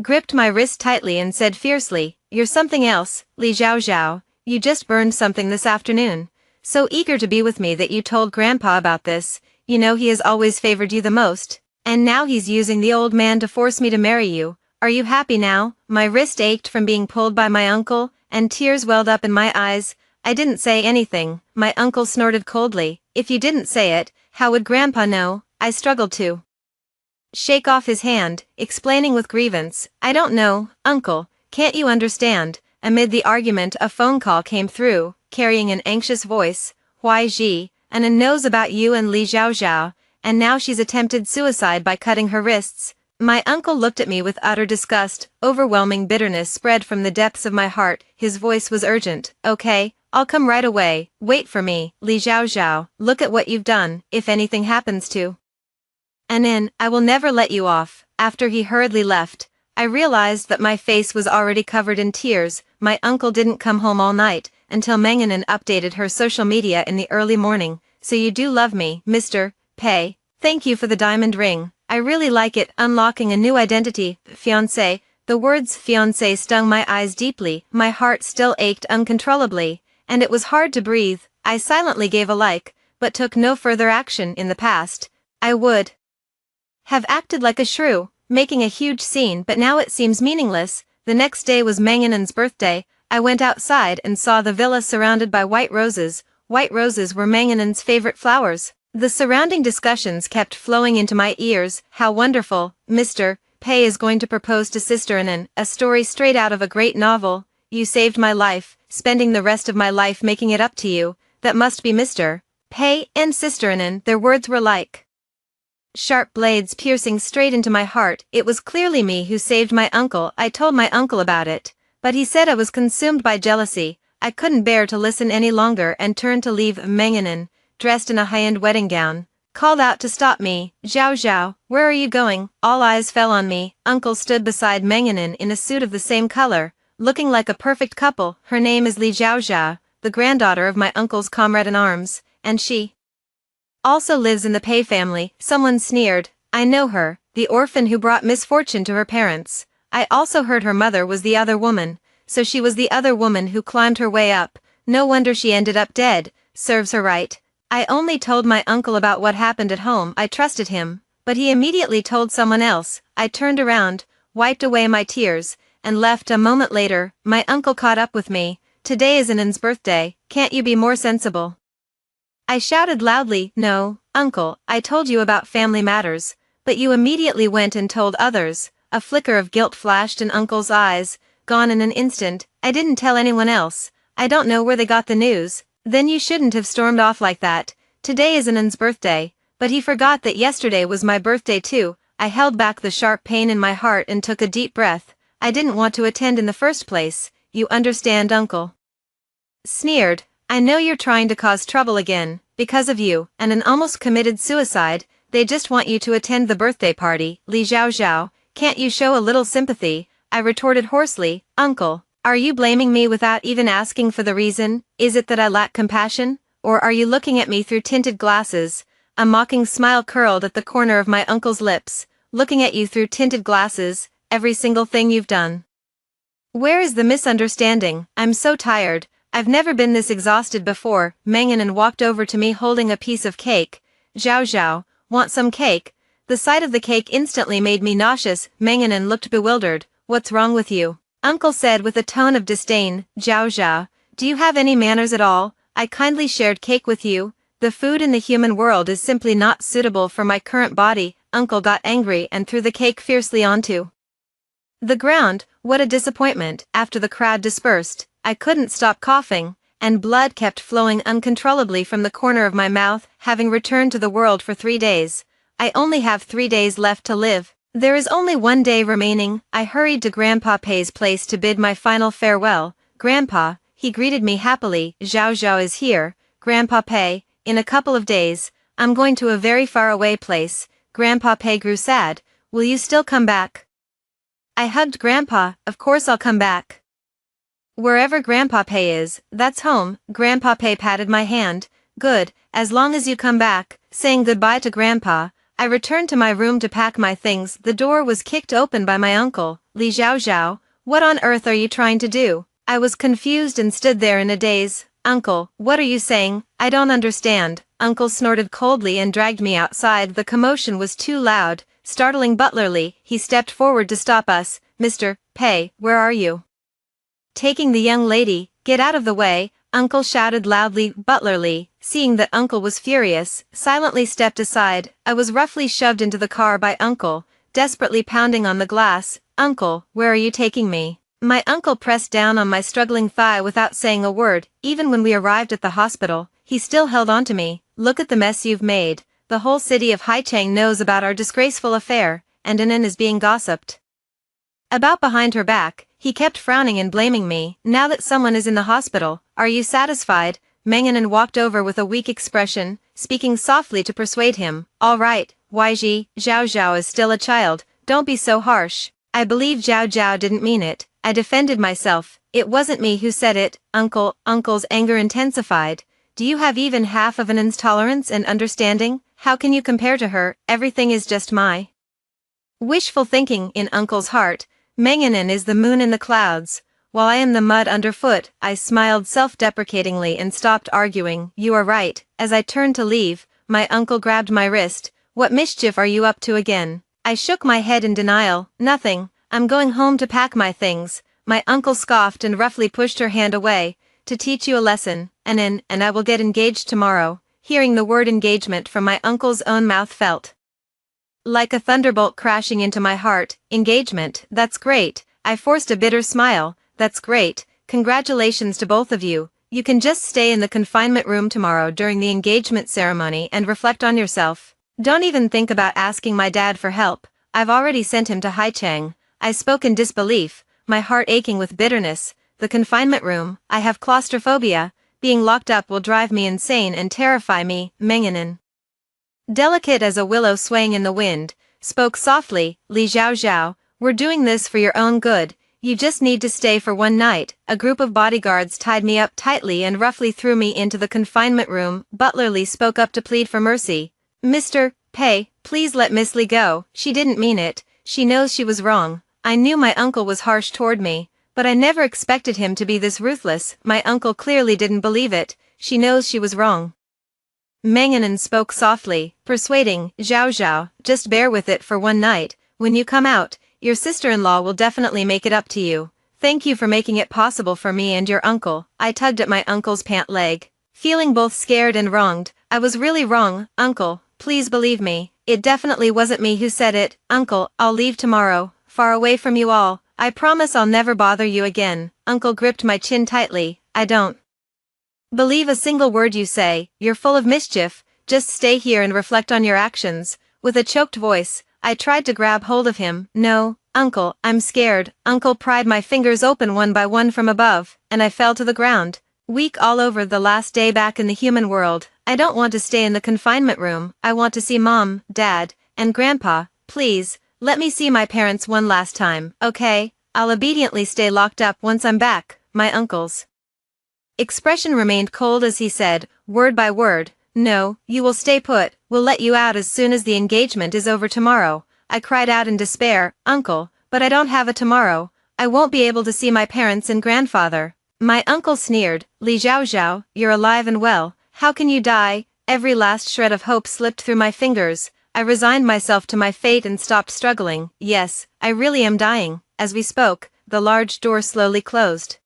gripped my wrist tightly and said fiercely, you're something else, Li Zhao Zhao. You just burned something this afternoon. So eager to be with me that you told Grandpa about this. You know he has always favored you the most. And now he's using the old man to force me to marry you. Are you happy now? My wrist ached from being pulled by my uncle, and tears welled up in my eyes. I didn't say anything. My uncle snorted coldly. If you didn't say it, how would Grandpa know? I struggled to shake off his hand, explaining with grievance. I don't know, Uncle, can't you understand? Amid the argument a phone call came through, carrying an anxious voice. Huaiji, Anan knows about you and Li Zhao Zhao, and now she's attempted suicide by cutting her wrists. My uncle looked at me with utter disgust. Overwhelming bitterness spread from the depths of my heart. His voice was urgent. Okay, I'll come right away. Wait for me, Li Zhao Zhao. Look at what you've done. If anything happens to Anan, I will never let you off. After he hurriedly left, I realized that my face was already covered in tears. My uncle didn't come home all night, until Manganan updated her social media in the early morning. So you do love me, Mr. Pei. Thank you for the diamond ring. I really like it. Unlocking a new identity, fiancé. The words fiancé stung my eyes deeply. My heart still ached uncontrollably, and it was hard to breathe. I silently gave a like, but took no further action. In the past, I would have acted like a shrew, making a huge scene, but now it seems meaningless. The next day was Manganan's birthday. I went outside and saw the villa surrounded by white roses. White roses were Manganan's favorite flowers. The surrounding discussions kept flowing into my ears. How wonderful, Mr. Pei is going to propose to Sister Anan, a story straight out of a great novel. You saved my life, spending the rest of my life making it up to you. That must be Mr. Pei and Sister Anan. Their words were like sharp blades piercing straight into my heart. It was clearly me who saved my uncle. I told my uncle about it, but he said I was consumed by jealousy. I couldn't bear to listen any longer and turned to leave. Manganan, dressed in a high-end wedding gown, called out to stop me. Zhao Zhao, where are you going? All eyes fell on me. Uncle stood beside Manganan in a suit of the same color, looking like a perfect couple. Her name is Li Zhao Zhao, the granddaughter of my uncle's comrade-in-arms, and she also lives in the Pei family. Someone sneered. I know her, the orphan who brought misfortune to her parents. I also heard her mother was the other woman, so she was the other woman who climbed her way up. No wonder she ended up dead. Serves her right. I only told my uncle about what happened at home. I trusted him, but he immediately told someone else. I turned around, wiped away my tears, and left. A moment later, my uncle caught up with me. Today is Anan's birthday. Can't you be more sensible? I shouted loudly, "No, uncle, I told you about family matters, but you immediately went and told others." A flicker of guilt flashed in uncle's eyes, gone in an instant. "I didn't tell anyone else. I don't know where they got the news." "Then you shouldn't have stormed off like that. Today is Anand's birthday." But he forgot that yesterday was my birthday too. I held back the sharp pain in my heart and took a deep breath. "I didn't want to attend in the first place, you understand, uncle?" Sneered. "I know you're trying to cause trouble again, because of you, and an almost committed suicide. They just want you to attend the birthday party." "Li Zhao Zhao, can't you show a little sympathy?" I retorted hoarsely. "Uncle, are you blaming me without even asking for the reason? Is it that I lack compassion? Or are you looking at me through tinted glasses?" A mocking smile curled at the corner of my uncle's lips. "Looking at you through tinted glasses, every single thing you've done." Where is the misunderstanding? I'm so tired. I've never been this exhausted before. Manganan walked over to me holding a piece of cake. "Zhao Zhao, want some cake?" The sight of the cake instantly made me nauseous. Manganan looked bewildered. "What's wrong with you?" Uncle said with a tone of disdain. "Zhao Zhao, do you have any manners at all? I kindly shared cake with you. The food in the human world is simply not suitable for my current body." Uncle got angry and threw the cake fiercely onto the ground. What a disappointment. After the crowd dispersed, I couldn't stop coughing, and blood kept flowing uncontrollably from the corner of my mouth. Having returned to the world for 3 days, I only have 3 days left to live. There is only 1 day remaining. I hurried to Grandpa Pei's place to bid my final farewell. "Grandpa," he greeted me happily. "Zhao Zhao is here, Grandpa Pei. In a couple of days, I'm going to a very far away place." Grandpa Pei grew sad. "Will you still come back?" I hugged Grandpa. "Of course I'll come back. Wherever Grandpa Pei is, that's home." Grandpa Pei patted my hand. "Good, as long as you come back." Saying goodbye to Grandpa, I returned to my room to pack my things. The door was kicked open by my uncle. "Li Zhao Zhao, what on earth are you trying to do?" I was confused and stood there in a daze. "Uncle, what are you saying? I don't understand." Uncle snorted coldly and dragged me outside. The commotion was too loud. Startling Butlerly, he stepped forward to stop us. "Mr. Pei, where are you taking the young lady? Get out of the way!" Uncle shouted loudly. Butlerly, seeing that Uncle was furious, silently stepped aside. I was roughly shoved into the car by Uncle, desperately pounding on the glass. "Uncle, where are you taking me?" My uncle pressed down on my struggling thigh without saying a word. Even when we arrived at the hospital, he still held on to me. "Look at the mess you've made. The whole city of Haicheng knows about our disgraceful affair, and Anan is being gossiped about behind her back." He kept frowning and blaming me. "Now that someone is in the hospital, are you satisfied?" Manganan walked over with a weak expression, speaking softly to persuade him. "All right, YG, Zhao Zhao is still a child, don't be so harsh." I believe Zhao Zhao didn't mean it. I defended myself. "It wasn't me who said it, Uncle." Uncle's anger intensified. "Do you have even half of Anan's tolerance and understanding? How can you compare to her? Everything is just my wishful thinking." In Uncle's heart, Manganan is the moon in the clouds, while I am the mud underfoot. I smiled self-deprecatingly and stopped arguing. "You are right." As I turned to leave, my uncle grabbed my wrist. "What mischief are you up to again?" I shook my head in denial. "Nothing, I'm going home to pack my things." My uncle scoffed and roughly pushed her hand away. "To teach you a lesson, and I will get engaged tomorrow." Hearing the word engagement from my uncle's own mouth felt like a thunderbolt crashing into my heart. "Engagement, that's great." I forced a bitter smile. "That's great, congratulations to both of you. You can just stay in the confinement room tomorrow during the engagement ceremony and reflect on yourself. Don't even think about asking my dad for help. I've already sent him to Haicheng." I spoke in disbelief, my heart aching with bitterness. "The confinement room? I have claustrophobia. Being locked up will drive me insane and terrify me." Manganan, delicate as a willow swaying in the wind, spoke softly. "Li Zhao Zhao, we're doing this for your own good. You just need to stay for 1 night." A group of bodyguards tied me up tightly and roughly threw me into the confinement room. Butlerly spoke up to plead for mercy. "Mr. Pei, please let Miss Li go. She didn't mean it. She knows she was wrong." I knew my uncle was harsh toward me, but I never expected him to be this ruthless. My uncle clearly didn't believe it. "She knows she was wrong." Manganan spoke softly, persuading. "Zhao Zhao, just bear with it for 1 night. When you come out, your sister-in-law will definitely make it up to you. Thank you for making it possible for me and your uncle." I tugged at my uncle's pant leg. Feeling both scared and wronged, I was really wrong, uncle, please believe me. It definitely wasn't me who said it. Uncle, I'll leave tomorrow, far away from you all. I promise I'll never bother you again. Uncle gripped my chin tightly. I don't believe a single word you say. You're full of mischief. Just stay here and reflect on your actions. With a choked voice, I tried to grab hold of him. No, uncle, I'm scared. Uncle pried my fingers open one by one from above, and I fell to the ground. Weak all over. The last day back in the human world. I don't want to stay in the confinement room. I want to see Mom, Dad, and Grandpa. Please, let me see my parents one last time, okay? I'll obediently stay locked up once I'm back. My uncle's expression remained cold as he said, word by word, no, you will stay put. We'll let you out as soon as the engagement is over tomorrow. I cried out in despair, Uncle, but I don't have a tomorrow. I won't be able to see my parents and grandfather. My uncle sneered, Li Zhaozhao, you're alive and well. How can you die? Every last shred of hope slipped through my fingers. I resigned myself to my fate and stopped struggling. Yes, I really am dying. As we spoke, the large door slowly closed,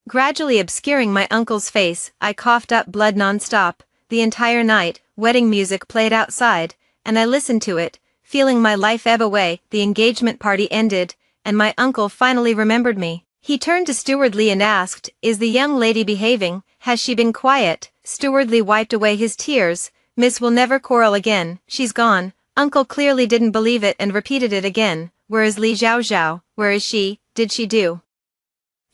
gradually obscuring my uncle's face. I coughed up blood non-stop. The entire night, wedding music played outside, and I listened to it, feeling my life ebb away. The engagement party ended, and my uncle finally remembered me. He turned to Steward Lee and asked, is the young lady behaving? Has she been quiet? Steward Lee wiped away his tears. Miss will never quarrel again. She's gone. Uncle clearly didn't believe it and repeated it again. Where is Li Zhaozhao? Where is she? Did she do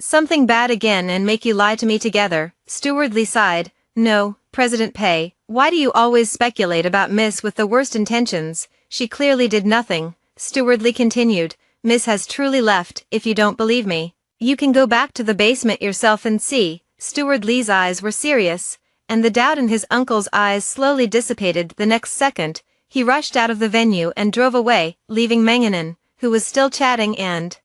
something bad again and make you lie to me together? Steward Lee sighed. No, President Pei, why do you always speculate about Miss with the worst intentions? She clearly did nothing. Steward Lee continued. Miss has truly left. If you don't believe me, you can go back to the basement yourself and see. Steward Lee's eyes were serious, and the doubt in his uncle's eyes slowly dissipated. The next second, he rushed out of the venue and drove away, leaving Menganen, who was still chatting and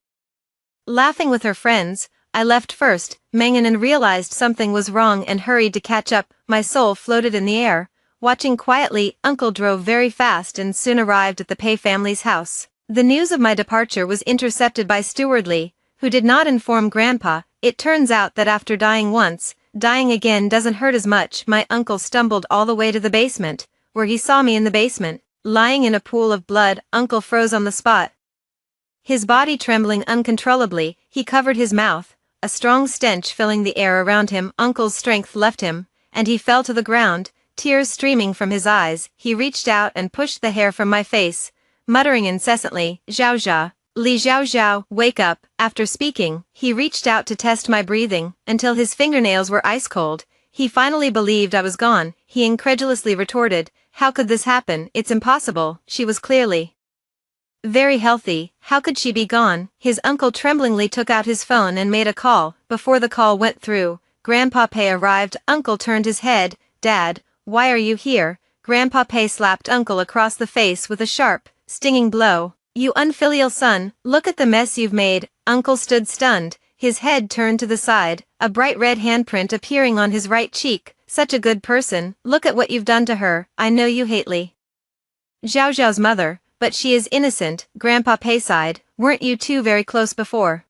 laughing with her friends. I left first. Menganen realized something was wrong and hurried to catch up. My soul floated in the air. Watching quietly, Uncle drove very fast and soon arrived at the Pei family's house. The news of my departure was intercepted by Steward Lee, who did not inform Grandpa. It turns out that after dying once, dying again doesn't hurt as much. My uncle stumbled all the way to the basement, where he saw me in the basement, lying in a pool of blood. Uncle froze on the spot, his body trembling uncontrollably. He covered his mouth, a strong stench filling the air around him. Uncle's strength left him, and he fell to the ground, tears streaming from his eyes. He reached out and pushed the hair from my face, muttering incessantly, Zhaozhao, Li Zhaozhao, wake up. After speaking, he reached out to test my breathing, until his fingernails were ice cold. He finally believed I was gone. He incredulously retorted, how could this happen? It's impossible. She was clearly very healthy. How could she be gone? His uncle tremblingly took out his phone and made a call. Before the call went through, Grandpa Pei arrived. Uncle turned his head. Dad, why are you here? Grandpa Pei slapped Uncle across the face with a sharp, stinging blow. You unfilial son, look at the mess you've made. Uncle stood stunned, his head turned to the side, a bright red handprint appearing on his right cheek. Such a good person, look at what you've done to her. I know you hate Li Zhaozhao's mother, but she is innocent. Grandpa Pei sighed. Weren't you two very close before?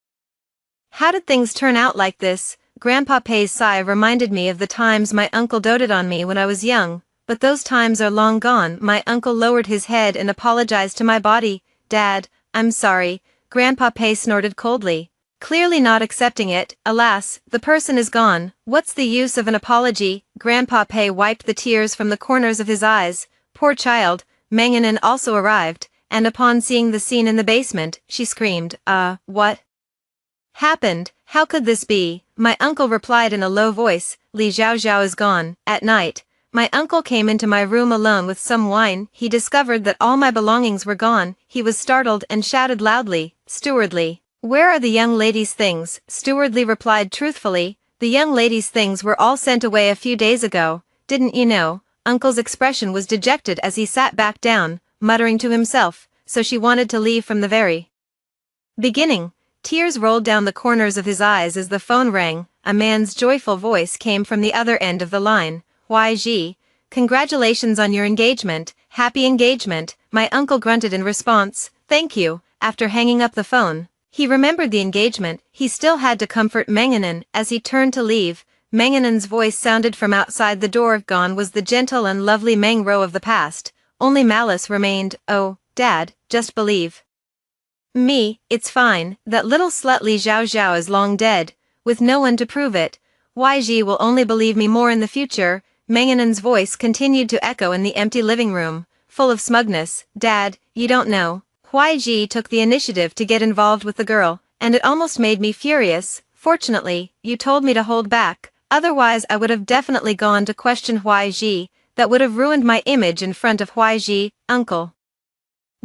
How did things turn out like this? Grandpa Pei's sigh reminded me of the times my uncle doted on me when I was young, but those times are long gone. My uncle lowered his head and apologized to my body. Dad, I'm sorry. Grandpa Pei snorted coldly, clearly not accepting it. Alas, the person is gone. What's the use of an apology? Grandpa Pei wiped the tears from the corners of his eyes. Poor child. Menganen also arrived, and upon seeing the scene in the basement, she screamed, what happened? How could this be? My uncle replied in a low voice, Li Zhaozhao is gone. At night, my uncle came into my room alone with some wine. He discovered that all my belongings were gone. He was startled and shouted loudly, Steward Lee, where are the young lady's things? Steward Lee replied truthfully, the young lady's things were all sent away a few days ago. Didn't you know? Uncle's expression was dejected as he sat back down, muttering to himself, so she wanted to leave from the very beginning. Tears rolled down the corners of his eyes as the phone rang. A man's joyful voice came from the other end of the line. YG, congratulations on your engagement. Happy engagement. My uncle grunted in response, thank you. After hanging up the phone, he remembered the engagement. He still had to comfort Menganen. As he turned to leave, Manganen's voice sounded from outside the door. Gone was the gentle and lovely Mangro of the past, only malice remained. Oh, Dad, just believe me, it's fine, that little slut Li Xiao Xiao is long dead, with no one to prove it. YG will only believe me more in the future. Manganen's voice continued to echo in the empty living room, full of smugness. Dad, you don't know. YG took the initiative to get involved with the girl, and it almost made me furious. Fortunately, you told me to hold back, otherwise I would have definitely gone to question YG, that would have ruined my image in front of YG. Uncle,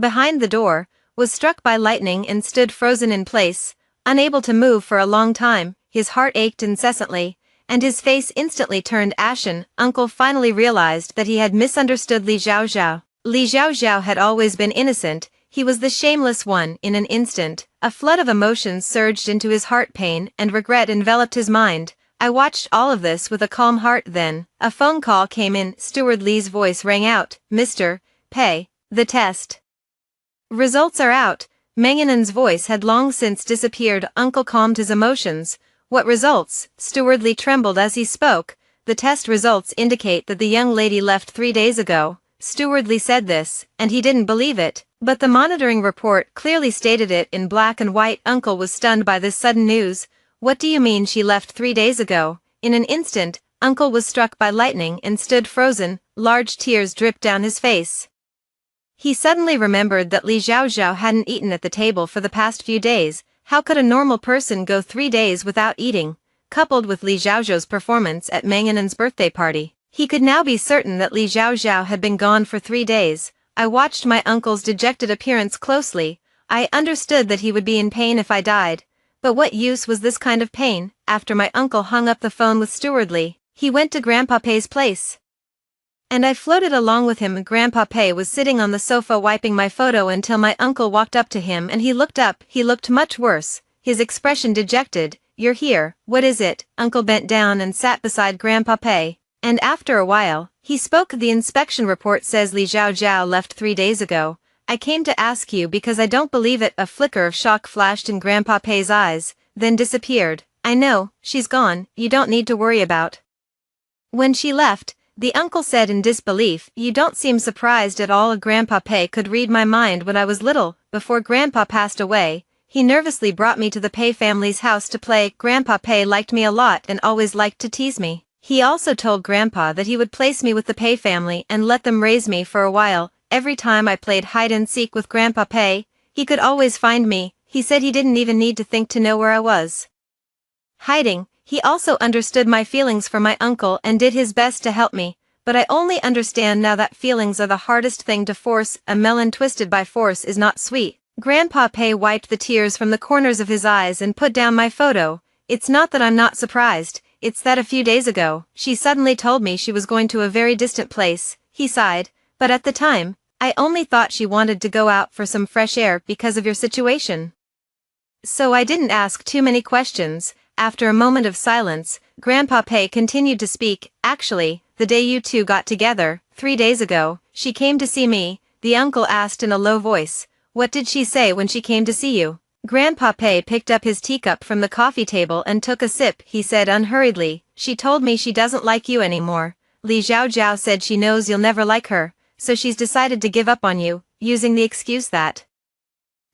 behind the door, was struck by lightning and stood frozen in place, unable to move for a long time. His heart ached incessantly, and his face instantly turned ashen. Uncle finally realized that he had misunderstood Li Xiao Xiao. Li Xiao Xiao had always been innocent, he was the shameless one. In an instant, a flood of emotions surged into his heart. Pain and regret enveloped his mind. I watched all of this with a calm heart. Then, a phone call came in. Steward Li's voice rang out. Mr. Pei, the test results are out. Manganen's voice had long since disappeared. Uncle calmed his emotions. What results? Steward Li trembled as he spoke. The test results indicate that the young lady left 3 days ago. Steward Li said this, and he didn't believe it, but the monitoring report clearly stated it in black and white. Uncle was stunned by this sudden news. What do you mean she left 3 days ago? In an instant, Uncle was struck by lightning and stood frozen. Large tears dripped down his face. He suddenly remembered that Li Xiao Xiao hadn't eaten at the table for the past few days. How could a normal person go 3 days without eating? Coupled with Li Xiao Xiao's performance at Manganen's birthday party, he could now be certain that Li Xiao Xiao had been gone for 3 days. I watched my uncle's dejected appearance closely. I understood that he would be in pain if I died. But what use was this kind of pain? After my uncle hung up the phone with Steward Li, he went to Grandpa Pei's place, and I floated along with him. Grandpa Pei was sitting on the sofa wiping my photo until my uncle walked up to him and he looked up. He looked much worse, his expression dejected. You're here, what is it? Uncle bent down and sat beside Grandpa Pei, and after a while, he spoke. The inspection report says Li Xiao Xiao left 3 days ago. I came to ask you because I don't believe it. A flicker of shock flashed in Grandpa Pei's eyes, then disappeared. I know, she's gone, you don't need to worry about when she left, the uncle said in disbelief. You don't seem surprised at all. Grandpa Pei could read my mind when I was little. Before Grandpa passed away, he nervously brought me to the Pei family's house to play. Grandpa Pei liked me a lot and always liked to tease me. He also told Grandpa that he would place me with the Pei family and let them raise me for a while. Every time I played hide and seek with Grandpa Pei, he could always find me. He said he didn't even need to think to know where I was hiding. He also understood my feelings for my uncle and did his best to help me, but I only understand now that feelings are the hardest thing to force. A melon twisted by force is not sweet. Grandpa Pei wiped the tears from the corners of his eyes and put down my photo. It's not that I'm not surprised, it's that a few days ago, she suddenly told me she was going to a very distant place. He sighed, but at the time, I only thought she wanted to go out for some fresh air because of your situation. So I didn't ask too many questions. After a moment of silence, Grandpa Pei continued to speak. Actually, the day you two got together, 3 days ago, she came to see me, the uncle asked in a low voice. What did she say when she came to see you? Grandpa Pei picked up his teacup from the coffee table and took a sip. He said unhurriedly, she told me she doesn't like you anymore. Li Xiao Xiao said she knows you'll never like her, so she's decided to give up on you, using the excuse that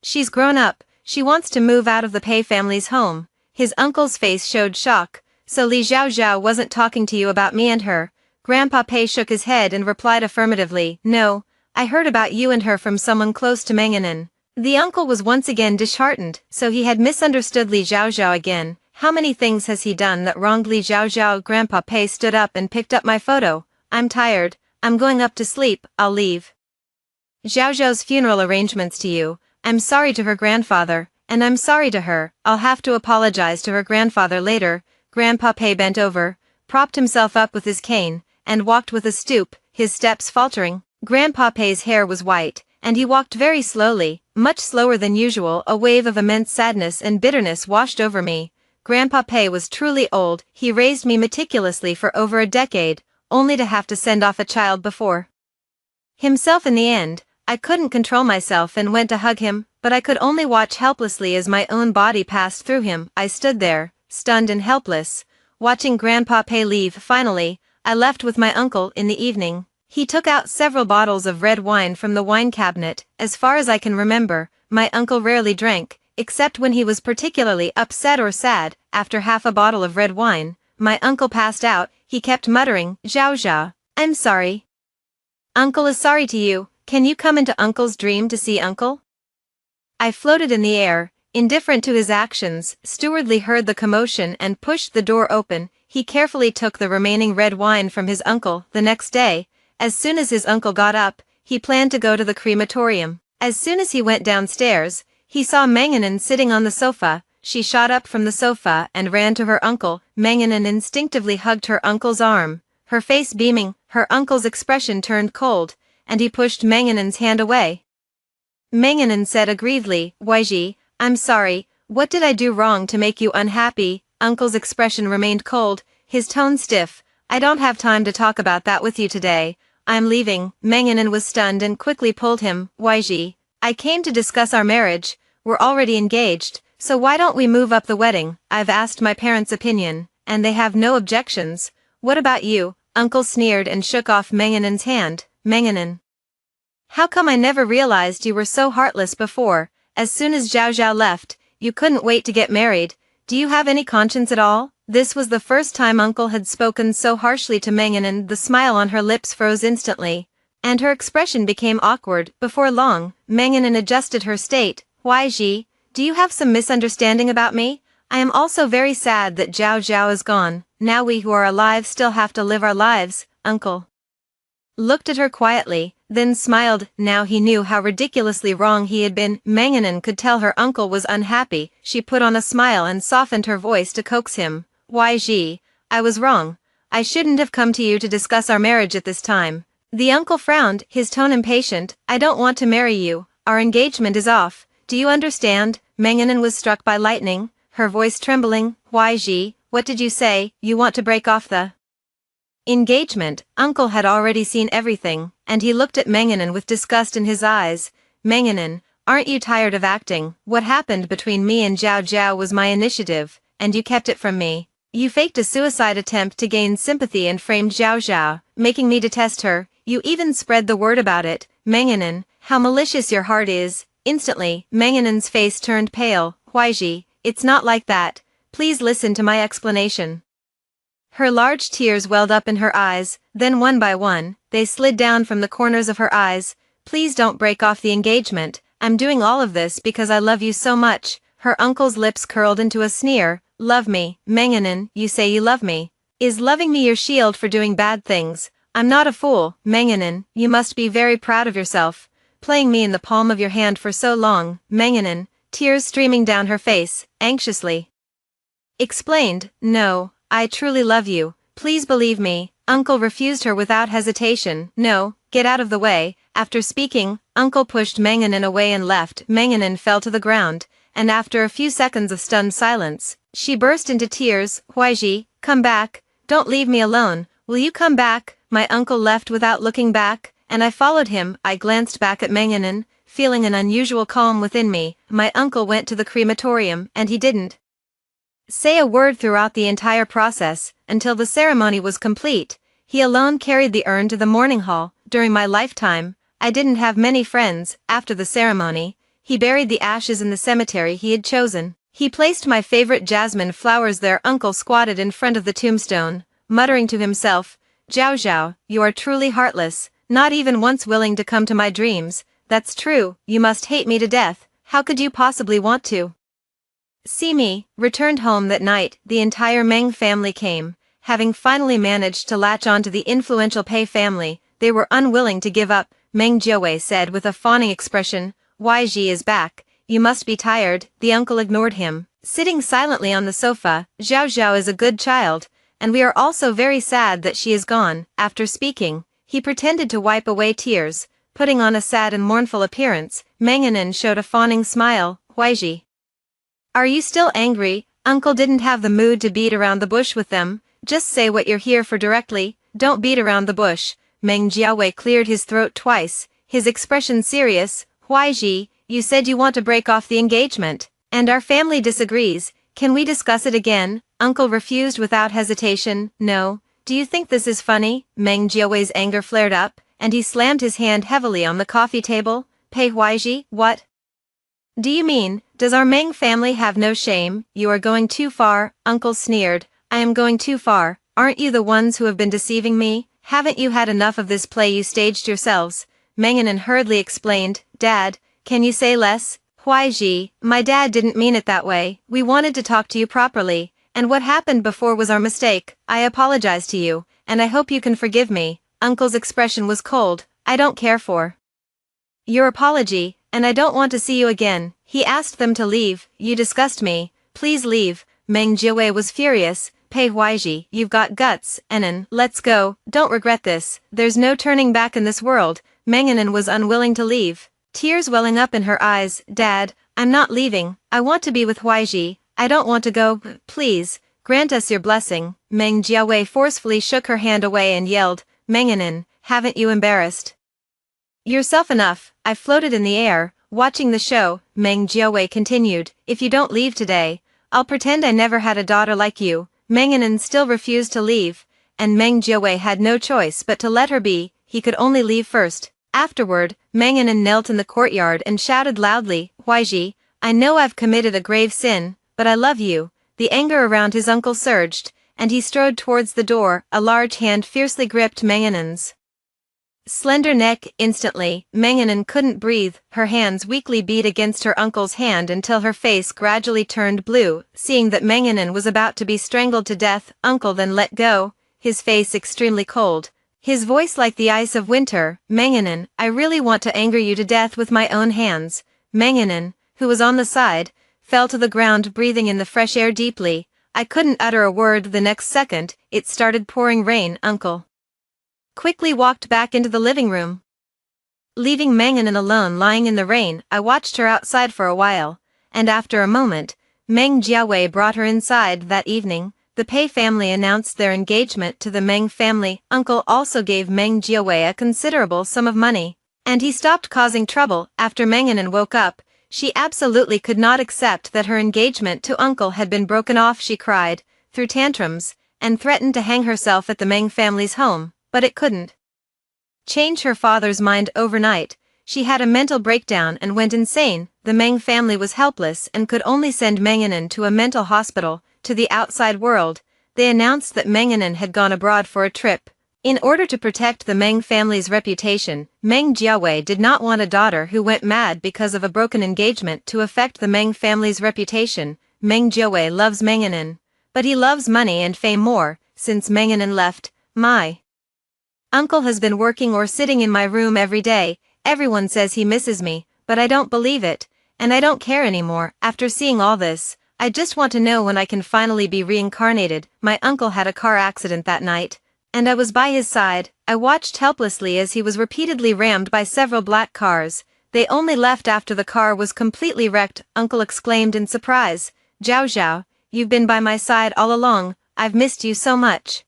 she's grown up. She wants to move out of the Pei family's home. His uncle's face showed shock. So Li Xiao Xiao wasn't talking to you about me and her? Grandpa Pei shook his head and replied affirmatively. No, I heard about you and her from someone close to Manganen. The uncle was once again disheartened, so he had misunderstood Li Xiao Xiao again. How many things has he done that wronged Li Xiao Xiao? Grandpa Pei stood up and picked up my photo. I'm tired, I'm going up to sleep, I'll leave Xiao Xiao's funeral arrangements to you. I'm sorry to her grandfather, and I'm sorry to her. I'll have to apologize to her grandfather later. Grandpa Pei bent over, propped himself up with his cane, and walked with a stoop, his steps faltering. Grandpa Pei's hair was white, and he walked very slowly, much slower than usual. A wave of immense sadness and bitterness washed over me. Grandpa Pei was truly old. He raised me meticulously for over a decade, only to have to send off a child before himself in the end. I couldn't control myself and went to hug him, but I could only watch helplessly as my own body passed through him. I stood there, stunned and helpless, watching Grandpa Pei leave. Finally, I left with my uncle in the evening. He took out several bottles of red wine from the wine cabinet. As far as I can remember, my uncle rarely drank, except when he was particularly upset or sad. After half a bottle of red wine, my uncle passed out. He kept muttering, "Zhao Zhao, I'm sorry. Uncle is sorry to you. Can you come into Uncle's dream to see Uncle?" I floated in the air, indifferent to his actions. Stewardly heard the commotion and pushed the door open. He carefully took the remaining red wine from his uncle. The next day, as soon as his uncle got up, he planned to go to the crematorium. As soon as he went downstairs, he saw Manganan sitting on the sofa. She shot up from the sofa and ran to her uncle. Manganan instinctively hugged her uncle's arm, her face beaming. Her uncle's expression turned cold, and he pushed Manganan's hand away. Manganan said aggrievedly, "Weiji, I'm sorry, what did I do wrong to make you unhappy?" Uncle's expression remained cold, his tone stiff. "I don't have time to talk about that with you today. I'm leaving." Manganan was stunned and quickly pulled him. "Weiji, I came to discuss our marriage. We're already engaged, so why don't we move up the wedding? I've asked my parents' opinion, and they have no objections. What about you?" Uncle sneered and shook off Manganan's hand. "Manganan, how come I never realized you were so heartless before? As soon as Zhao Zhao left, you couldn't wait to get married. Do you have any conscience at all?" This was the first time Uncle had spoken so harshly to Manganan. The smile on her lips froze instantly, and her expression became awkward. Before long, Manganan adjusted her state. "Weiji, do you have some misunderstanding about me? I am also very sad that Zhao Zhao is gone. Now we who are alive still have to live our lives." Uncle looked at her quietly, then smiled. Now he knew how ridiculously wrong he had been. Manganan could tell her uncle was unhappy. She put on a smile and softened her voice to coax him. "Weiji, I was wrong. I shouldn't have come to you to discuss our marriage at this time." The uncle frowned, his tone impatient. "I don't want to marry you. Our engagement is off. Do you understand?" Manganan was struck by lightning, her voice trembling. "Weiji, what did you say? You want to break off the engagement?" Uncle had already seen everything, and he looked at Manganan with disgust in his eyes. "Manganan, aren't you tired of acting? What happened between me and Zhao Zhao was my initiative, and you kept it from me. You faked a suicide attempt to gain sympathy and framed Zhao Zhao, making me detest her. You even spread the word about it. Manganan, how malicious your heart is." Instantly, Manganan's face turned pale. "Weiji, it's not like that. Please listen to my explanation." Her large tears welled up in her eyes, then one by one, they slid down from the corners of her eyes. "Please don't break off the engagement. I'm doing all of this because I love you so much." Her uncle's lips curled into a sneer. "Love me? Manganan, you say you love me. Is loving me your shield for doing bad things? I'm not a fool. Manganan, you must be very proud of yourself, playing me in the palm of your hand for so long." Manganan, tears streaming down her face, anxiously explained, "No, I truly love you. Please believe me." Uncle refused her without hesitation. "No, get out of the way." After speaking, Uncle pushed Manganan away and left. Manganan fell to the ground, and after a few seconds of stunned silence, she burst into tears. "Weiji, come back. Don't leave me alone. Will you come back?" My uncle left without looking back, and I followed him. I glanced back at Manganan, feeling an unusual calm within me. My uncle went to the crematorium, and he didn't say a word throughout the entire process. Until the ceremony was complete, he alone carried the urn to the mourning hall. During my lifetime, I didn't have many friends. After the ceremony, he buried the ashes in the cemetery he had chosen. He placed my favorite jasmine flowers there. Uncle squatted in front of the tombstone, muttering to himself, "Zhao Zhao, you are truly heartless, not even once willing to come to my dreams. That's true, you must hate me to death. How could you possibly want to see me?" Returned home that night, the entire Meng family came. Having finally managed to latch onto the influential Pei family, they were unwilling to give up. Meng Jiawei said with a fawning expression, "Weiji is back. You must be tired." The uncle ignored him, sitting silently on the sofa. "Zhao Zhao is a good child, and we are also very sad that she is gone." After speaking, he pretended to wipe away tears, putting on a sad and mournful appearance. Manganan showed a fawning smile. "Weiji, are you still angry?" Uncle didn't have the mood to beat around the bush with them. "Just say what you're here for directly. Don't beat around the bush." Meng Jiawei cleared his throat twice, his expression serious. "Weiji, you said you want to break off the engagement, and our family disagrees. Can we discuss it again? Uncle refused without hesitation. No. Do you think this is funny? Meng Jiawei's anger flared up, and he slammed his hand heavily on the coffee table. Pei Huaiji, what? Do you mean, does our Meng family have no shame? You are going too far, Uncle sneered. I am going too far. Aren't you the ones who have been deceiving me? Haven't you had enough of this play you staged yourselves? Menganan hurriedly explained. Dad, can you say less? Huaiji, my dad didn't mean it that way. We wanted to talk to you properly, and what happened before was our mistake. I apologize to you, and I hope you can forgive me. Uncle's expression was cold. I don't care for your apology, and I don't want to see you again. He asked them to leave. You disgust me. Please leave. Meng Jiawei was furious. Pei Huaiji, you've got guts. Enan, let's go. Don't regret this. There's no turning back in this world. Menganan was unwilling to leave. Tears welling up in her eyes. Dad, I'm not leaving. I want to be with Huaiji. I don't want to go. Please, grant us your blessing. Meng Jiawei forcefully shook her hand away and yelled, Menganan, haven't you embarrassed yourself enough? I floated in the air, watching the show. Meng Jiawei continued, if you don't leave today, I'll pretend I never had a daughter like you. Menganan still refused to leave, and Meng Jiawei had no choice but to let her be. He could only leave first. Afterward, Menganan knelt in the courtyard and shouted loudly, Huaiji, I know I've committed a grave sin, but I love you. The anger around his uncle surged, and he strode towards the door. A large hand fiercely gripped Menganan's slender neck. Instantly, Menganan couldn't breathe. Her hands weakly beat against her uncle's hand until her face gradually turned blue. Seeing that Menganan was about to be strangled to death, Uncle then let go, his face extremely cold, his voice like the ice of winter. Menganan, I really want to anger you to death with my own hands. Menganan, who was on the side, fell to the ground breathing in the fresh air deeply. I couldn't utter a word. The next second, it started pouring rain. Uncle quickly walked back into the living room, leaving Menganan alone lying in the rain. I watched her outside for a while, and after a moment, Meng Jiawei brought her inside. That evening, the Pei family announced their engagement to the Meng family. Uncle also gave Meng Jiawei a considerable sum of money, and he stopped causing trouble. After Menganan woke up, she absolutely could not accept that her engagement to Uncle had been broken off. She cried, threw tantrums, and threatened to hang herself at the Meng family's home, but it couldn't change her father's mind overnight. She had a mental breakdown and went insane. The Meng family was helpless and could only send Menganan to a mental hospital. To the outside world, they announced that Menganan had gone abroad for a trip. In order to protect the Meng family's reputation, Meng Jiawei did not want a daughter who went mad because of a broken engagement to affect the Meng family's reputation. Meng Jiawei loves Menganan, but he loves money and fame more. Since Menganan left, my uncle has been working or sitting in my room every day. Everyone says he misses me, but I don't believe it, and I don't care anymore. After seeing all this, I just want to know when I can finally be reincarnated. My uncle had a car accident that night, and I was by his side. I watched helplessly as he was repeatedly rammed by several black cars. They only left after the car was completely wrecked. Uncle exclaimed in surprise, Zhao Zhao, you've been by my side all along. I've missed you so much.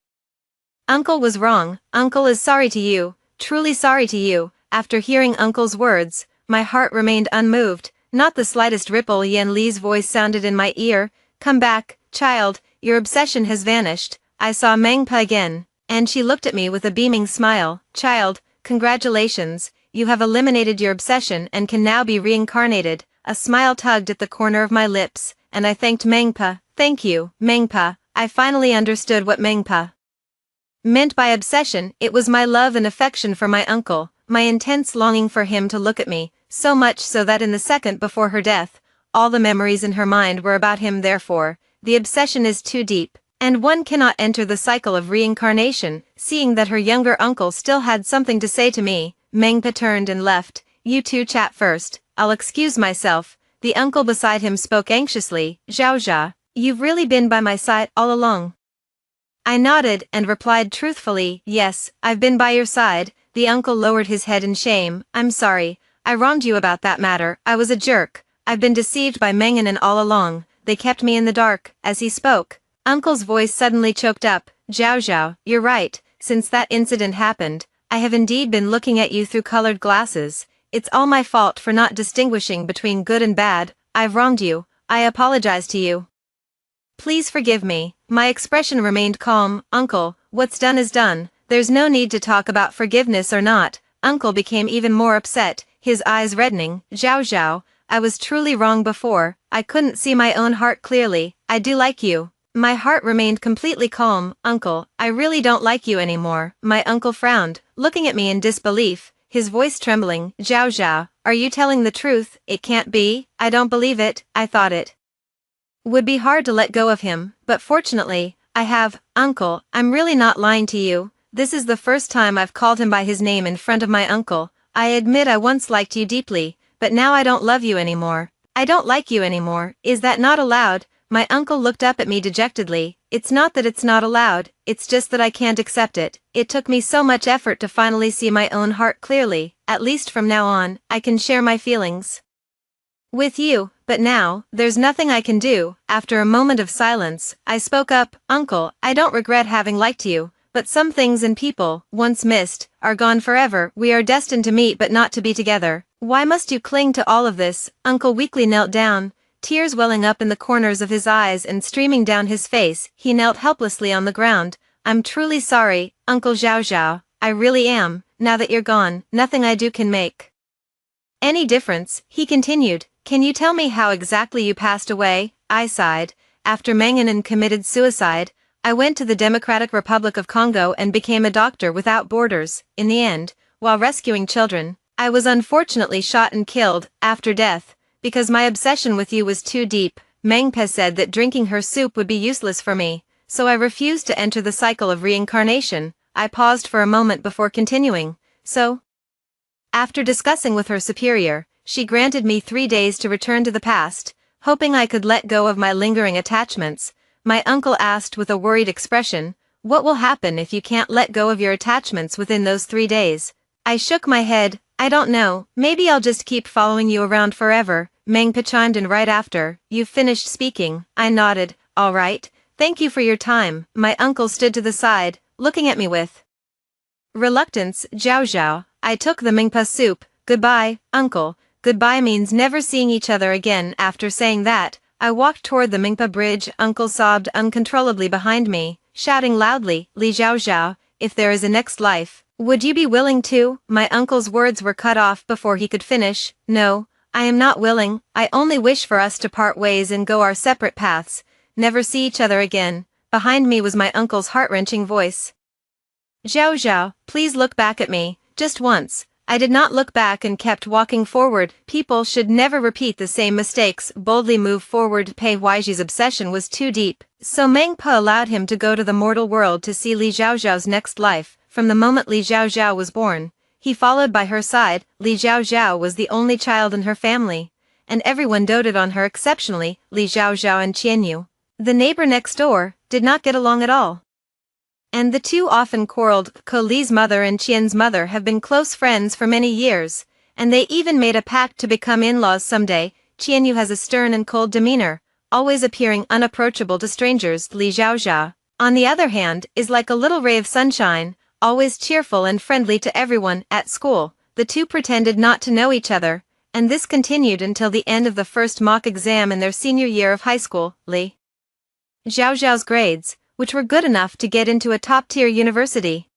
Uncle was wrong. Uncle is sorry to you, truly sorry to you. After hearing Uncle's words, my heart remained unmoved. Not the slightest ripple. Yan Li's voice sounded in my ear. Come back, child, your obsession has vanished. I saw Mengpa again, and she looked at me with a beaming smile. Child, congratulations, you have eliminated your obsession and can now be reincarnated. A smile tugged at the corner of my lips, and I thanked Mengpa. Thank you, Mengpa. I finally understood what Mengpa meant by obsession. It was my love and affection for my uncle, my intense longing for him to look at me, so much so that in the second before her death, all the memories in her mind were about him. Therefore, the obsession is too deep, and one cannot enter the cycle of reincarnation. Seeing that her younger uncle still had something to say to me, Mengpa turned and left. You two chat first, I'll excuse myself. The uncle beside him spoke anxiously. Zhao Zhao, you've really been by my side all along? I nodded and replied truthfully, yes, I've been by your side. The uncle lowered his head in shame. I'm sorry, I wronged you about that matter. I was a jerk. I've been deceived by Menganan all along. They kept me in the dark. As he spoke, Uncle's voice suddenly choked up. Zhao Zhao, you're right. Since that incident happened, I have indeed been looking at you through colored glasses. It's all my fault for not distinguishing between good and bad. I've wronged you. I apologize to you. Please forgive me. My expression remained calm. Uncle, what's done is done. There's no need to talk about forgiveness or not. Uncle became even more upset, his eyes reddening. Zhao Zhao, I was truly wrong before. I couldn't see my own heart clearly. I do like you. My heart remained completely calm. Uncle, I really don't like you anymore. My uncle frowned, looking at me in disbelief, his voice trembling. Zhao Zhao, are you telling the truth? It can't be. I don't believe it. I thought it would be hard to let go of him, but fortunately, I have. Uncle, I'm really not lying to you. This is the first time I've called him by his name in front of my uncle. I admit I once liked you deeply, but now I don't love you anymore. I don't like you anymore. Is that not allowed? My uncle looked up at me dejectedly. It's not that it's not allowed, it's just that I can't accept it. It took me so much effort to finally see my own heart clearly. At least from now on, I can share my feelings with you, but now, there's nothing I can do. After a moment of silence, I spoke up. Uncle, I don't regret having liked you, but some things and people, once missed, are gone forever. We are destined to meet but not to be together. Why must you cling to all of this? Uncle weakly knelt down, tears welling up in the corners of his eyes and streaming down his face. He knelt helplessly on the ground. I'm truly sorry, Uncle Zhao Zhao. I really am. Now that you're gone, nothing I do can make any difference, he continued. Can you tell me how exactly you passed away? I sighed. After Manganan committed suicide, I went to the Democratic Republic of Congo and became a doctor without borders. In the end, while rescuing children, I was unfortunately shot and killed, after death, because my obsession with you was too deep. Mengpe said that drinking her soup would be useless for me, so I refused to enter the cycle of reincarnation. I paused for a moment before continuing. So, after discussing with her superior, she granted me 3 days to return to the past, hoping I could let go of my lingering attachments. My uncle asked with a worried expression, what will happen if you can't let go of your attachments within those 3 days? I shook my head. I don't know, maybe I'll just keep following you around forever. Mengpe chimed in right after. You've finished speaking. I nodded. All right, thank you for your time. My uncle stood to the side, looking at me with reluctance. Zhao Zhao, I took the Mengpe soup. Goodbye, uncle. Goodbye means never seeing each other again. After saying that, I walked toward the Mingpa bridge. Uncle sobbed uncontrollably behind me, shouting loudly, Li Zhao Zhao, if there is a next life, would you be willing to? My uncle's words were cut off before he could finish. No, I am not willing. I only wish for us to part ways and go our separate paths, never see each other again. Behind me was my uncle's heart-wrenching voice. Zhao Zhao, please look back at me, just once. I did not look back and kept walking forward. People should never repeat the same mistakes. Boldly move forward. Pei Huaiji's obsession was too deep, so Mengpe allowed him to go to the mortal world to see Li Zhaozhao's next life. From the moment Li Zhaozhao was born, he followed by her side. Li Zhaozhao was the only child in her family, and everyone doted on her exceptionally. Li Zhaozhao and Qianyu, the neighbor next door, did not get along at all, and the two often quarreled. Ko Li's mother and Qian's mother have been close friends for many years, and they even made a pact to become in-laws someday. Qianyu has a stern and cold demeanor, always appearing unapproachable to strangers. Li Zhaozhao, on the other hand, is like a little ray of sunshine, always cheerful and friendly to everyone. At school, the two pretended not to know each other, and this continued until the end of the first mock exam in their senior year of high school. Li Zhaozhao's grades, which were good enough to get into a top-tier university,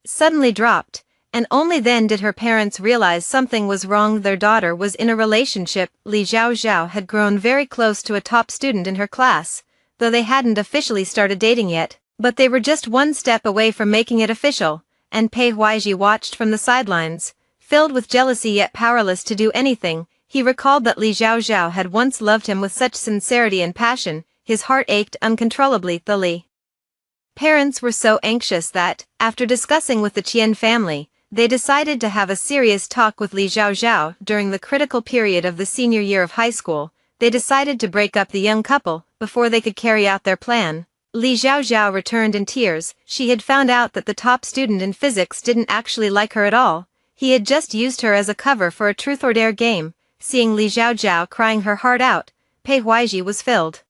suddenly dropped, and only then did her parents realize something was wrong. Their daughter was in a relationship. Li Zhaozhao had grown very close to a top student in her class, though they hadn't officially started dating yet, but they were just one step away from making it official, and Pei Huaiji watched from the sidelines, filled with jealousy yet powerless to do anything. He recalled that Li Zhaozhao had once loved him with such sincerity and passion. His heart ached uncontrollably. The Li parents were so anxious that, after discussing with the Qian family, they decided to have a serious talk with Li Zhaozhao. During the critical period of the senior year of high school, they decided to break up the young couple before they could carry out their plan. Li Zhaozhao returned in tears. She had found out that the top student in physics didn't actually like her at all. He had just used her as a cover for a truth or dare game. Seeing Li Zhaozhao crying her heart out, Pei Huaiji was filled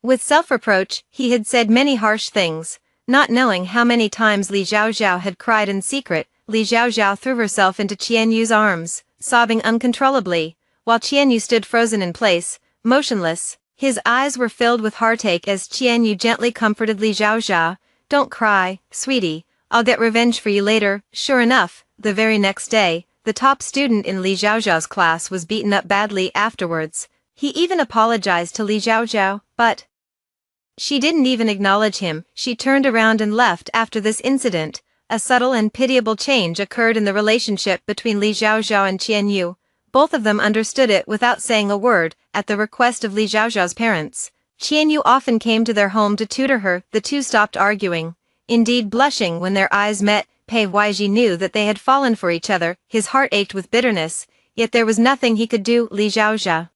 with self-reproach. He had said many harsh things, not knowing how many times Li Zhaozhao had cried in secret. Li Zhaozhao threw herself into Qianyu's arms, sobbing uncontrollably, while Qianyu stood frozen in place, motionless. His eyes were filled with heartache as Qianyu gently comforted Li Zhaozhao. "Don't cry, sweetie, I'll get revenge for you later." Sure enough, the very next day, the top student in Li Zhaozhao's class was beaten up badly afterwards. He even apologized to Li Zhaozhao, but she didn't even acknowledge him. She turned around and left after this incident. A subtle and pitiable change occurred in the relationship between Li Zhaozhao and Qianyu. Both of them understood it without saying a word. At the request of Li Zhaozhao's parents, Qianyu often came to their home to tutor her. The two stopped arguing. Indeed, blushing when their eyes met, Pei Huaizhi knew that they had fallen for each other. His heart ached with bitterness, yet there was nothing he could do. Li Zhaozhao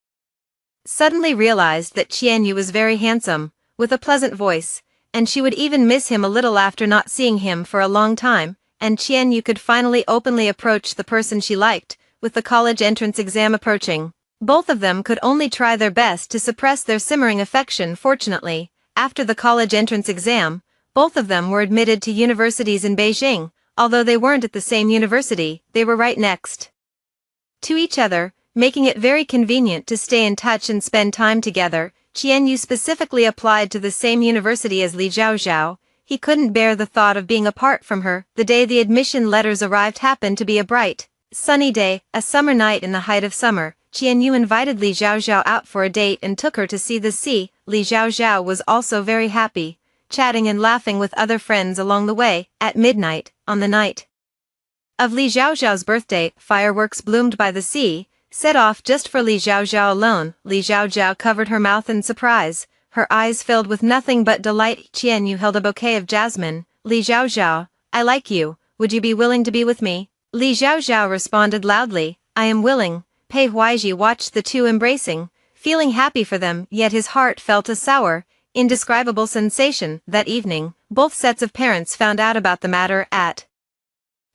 suddenly realized that Qianyu was very handsome, with a pleasant voice, and she would even miss him a little after not seeing him for a long time, and Qianyu could finally openly approach the person she liked. With the college entrance exam approaching, both of them could only try their best to suppress their simmering affection. Fortunately, after the college entrance exam, both of them were admitted to universities in Beijing. Although they weren't at the same university, they were right next to each other, making it very convenient to stay in touch and spend time together. Qianyu specifically applied to the same university as Li Zhaozhao. He couldn't bear the thought of being apart from her. The day the admission letters arrived happened to be a bright, sunny day, a summer night in the height of summer. Qianyu invited Li Zhaozhao out for a date and took her to see the sea. Li Zhaozhao was also very happy, chatting and laughing with other friends along the way. At midnight, on the night of Li Zhaozhao's birthday, fireworks bloomed by the sea, set off just for Li Zhaozhao alone. Li Zhaozhao covered her mouth in surprise, her eyes filled with nothing but delight. Qianyu held a bouquet of jasmine. "Li Zhaozhao, I like you, would you be willing to be with me?" Li Zhaozhao responded loudly, "I am willing." Pei Huaizhi watched the two embracing, feeling happy for them, yet his heart felt a sour, indescribable sensation. That evening, both sets of parents found out about the matter. At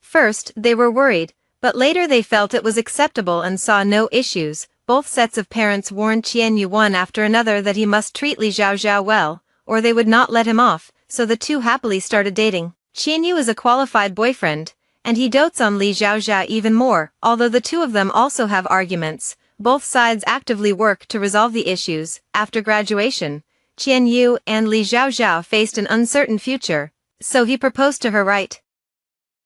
first, they were worried, but later they felt it was acceptable and saw no issues. Both sets of parents warned Qianyu one after another that he must treat Li Zhaozhao well, or they would not let him off, so the two happily started dating. Qianyu is a qualified boyfriend, and he dotes on Li Zhaozhao even more. Although the two of them also have arguments, both sides actively work to resolve the issues. After graduation, Qianyu and Li Zhaozhao faced an uncertain future, so he proposed to her right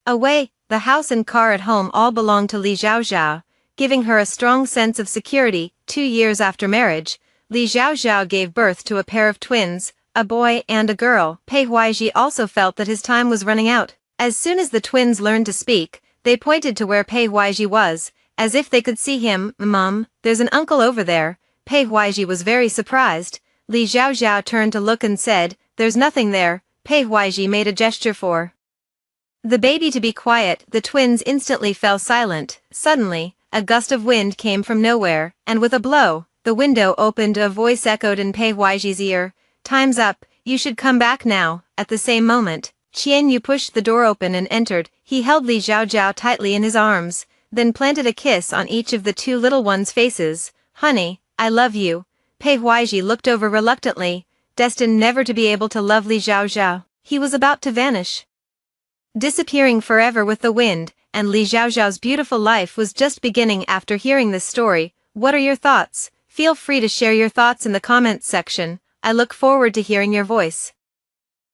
away. The house and car at home all belonged to Li Zhaozhao, giving her a strong sense of security. 2 years after marriage, Li Zhaozhao gave birth to a pair of twins, a boy and a girl. Pei Huaizhi also felt that his time was running out. As soon as the twins learned to speak, they pointed to where Pei Huaizhi was, as if they could see him. "Mom, there's an uncle over there." Pei Huaizhi was very surprised. Li Zhaozhao turned to look and said, "There's nothing there." Pei Huaizhi made a gesture for the baby to be quiet. The twins instantly fell silent. Suddenly, a gust of wind came from nowhere, and with a blow, the window opened. A voice echoed in Pei Huaizhi's ear, "Time's up, you should come back now." At the same moment, Qianyu pushed the door open and entered. He held Li Zhaozhao tightly in his arms, then planted a kiss on each of the two little ones' faces. "Honey, I love you." Pei Huaizhi looked over reluctantly, destined never to be able to love Li Zhaozhao. He was about to vanish, disappearing forever with the wind, and Li Zhaozhao's beautiful life was just beginning. After hearing this story, what are your thoughts? Feel free to share your thoughts in the comments section. I look forward to hearing your voice.